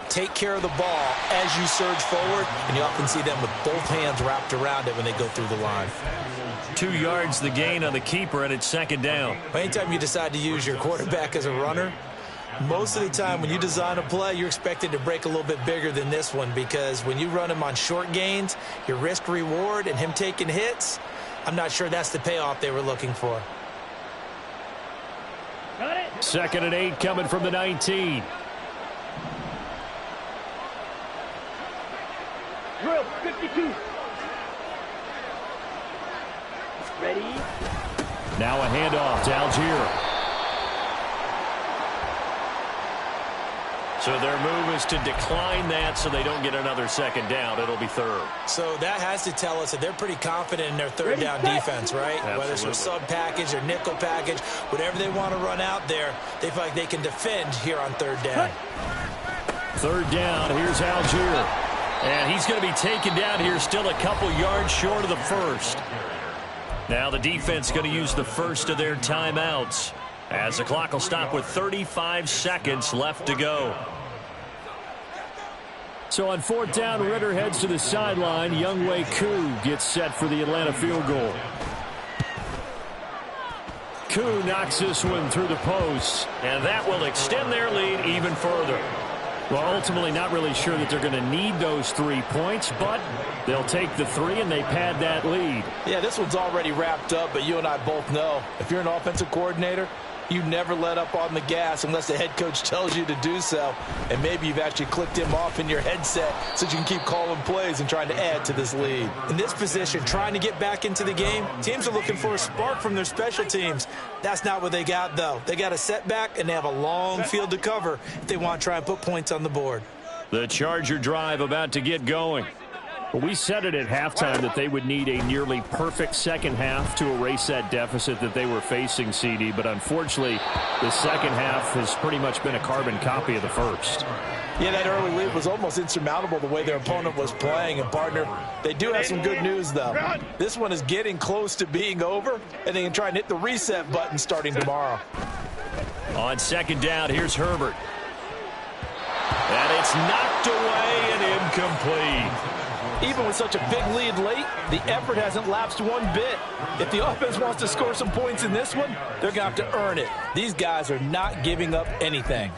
take care of the ball as you surge forward, and you often see them with both hands wrapped around it when they go through the line. 2 yards the gain on the keeper, and it's second down. Anytime you decide to use your quarterback as a runner, most of the time when you design a play, you're expected to break a little bit bigger than this one because when you run him on short gains, your risk reward and him taking hits, I'm not sure that's the payoff they were looking for. Got it. 2nd and 8 coming from the 19. Drill 52. Ready? Now a handoff to Algier. So their move is to decline that so they don't get another second down. It'll be third. So that has to tell us that they're pretty confident in their third down defense, right? Absolutely. Whether it's a sub package or nickel package, whatever they want to run out there, they feel like they can defend here on third down. Third down, here's Algier. And he's going to be taken down here still a couple yards short of the first. Now the defense going to use the first of their timeouts as the clock will stop with 35 seconds left to go. So on 4th down, Ritter heads to the sideline. Younghoe Koo gets set for the Atlanta field goal. Koo knocks this one through the post, and that will extend their lead even further. Well, ultimately not really sure that they're going to need those 3 points, but they'll take the 3 and they pad that lead. Yeah, this one's already wrapped up, but you and I both know if you're an offensive coordinator, you never let up on the gas unless the head coach tells you to do so. And maybe you've actually clicked him off in your headset so you can keep calling plays and trying to add to this lead. In this position, trying to get back into the game, teams are looking for a spark from their special teams. That's not what they got, though. They got a setback, and they have a long field to cover if they want to try and put points on the board. The Charger drive about to get going. Well, we said it at halftime that they would need a nearly perfect second half to erase that deficit that they were facing, CD. But unfortunately, the second half has pretty much been a carbon copy of the first. Yeah, that early lead was almost insurmountable the way their opponent was playing. And, partner, they do have some good news, though. This one is getting close to being over, and they can try and hit the reset button starting tomorrow. On 2nd down, here's Herbert. And it's knocked away and incomplete. Even with such a big lead late, the effort hasn't lapsed one bit. If the offense wants to score some points in this one, they're going to have to earn it. These guys are not giving up anything.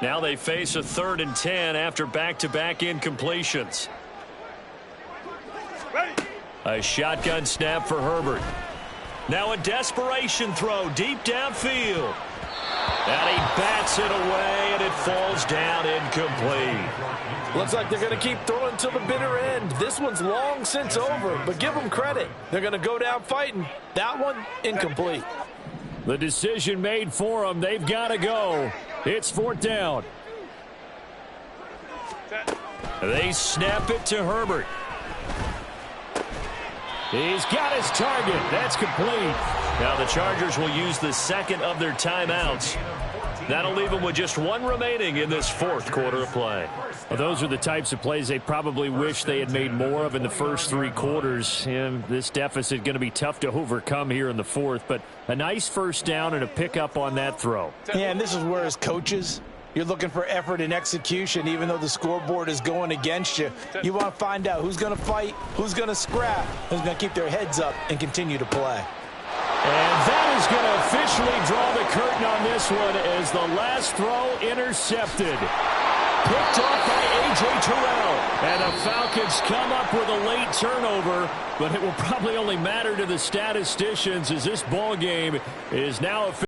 Now they face a 3rd and 10 after back-to-back incompletions. A shotgun snap for Herbert. Now a desperation throw deep downfield. And he bats it away, and it falls down incomplete. Looks like they're going to keep throwing till the bitter end. This one's long since over, but give them credit. They're going to go down fighting. That one, incomplete. The decision made for them. They've got to go. It's 4th down. They snap it to Herbert. He's got his target. That's complete. Now the Chargers will use the second of their timeouts. That'll leave them with just one remaining in this fourth quarter of play. Well, those are the types of plays they probably wish they had made more of in the first three quarters. And this deficit going to be tough to overcome here in the fourth, but a nice first down and a pickup on that throw. Yeah, and this is where as coaches, you're looking for effort and execution, even though the scoreboard is going against you. You want to find out who's going to fight, who's going to scrap, who's going to keep their heads up and continue to play. And that is going to officially draw the curtain on this one as the last throw intercepted. Picked off by A.J. Terrell. And the Falcons come up with a late turnover, but it will probably only matter to the statisticians as this ball game is now officially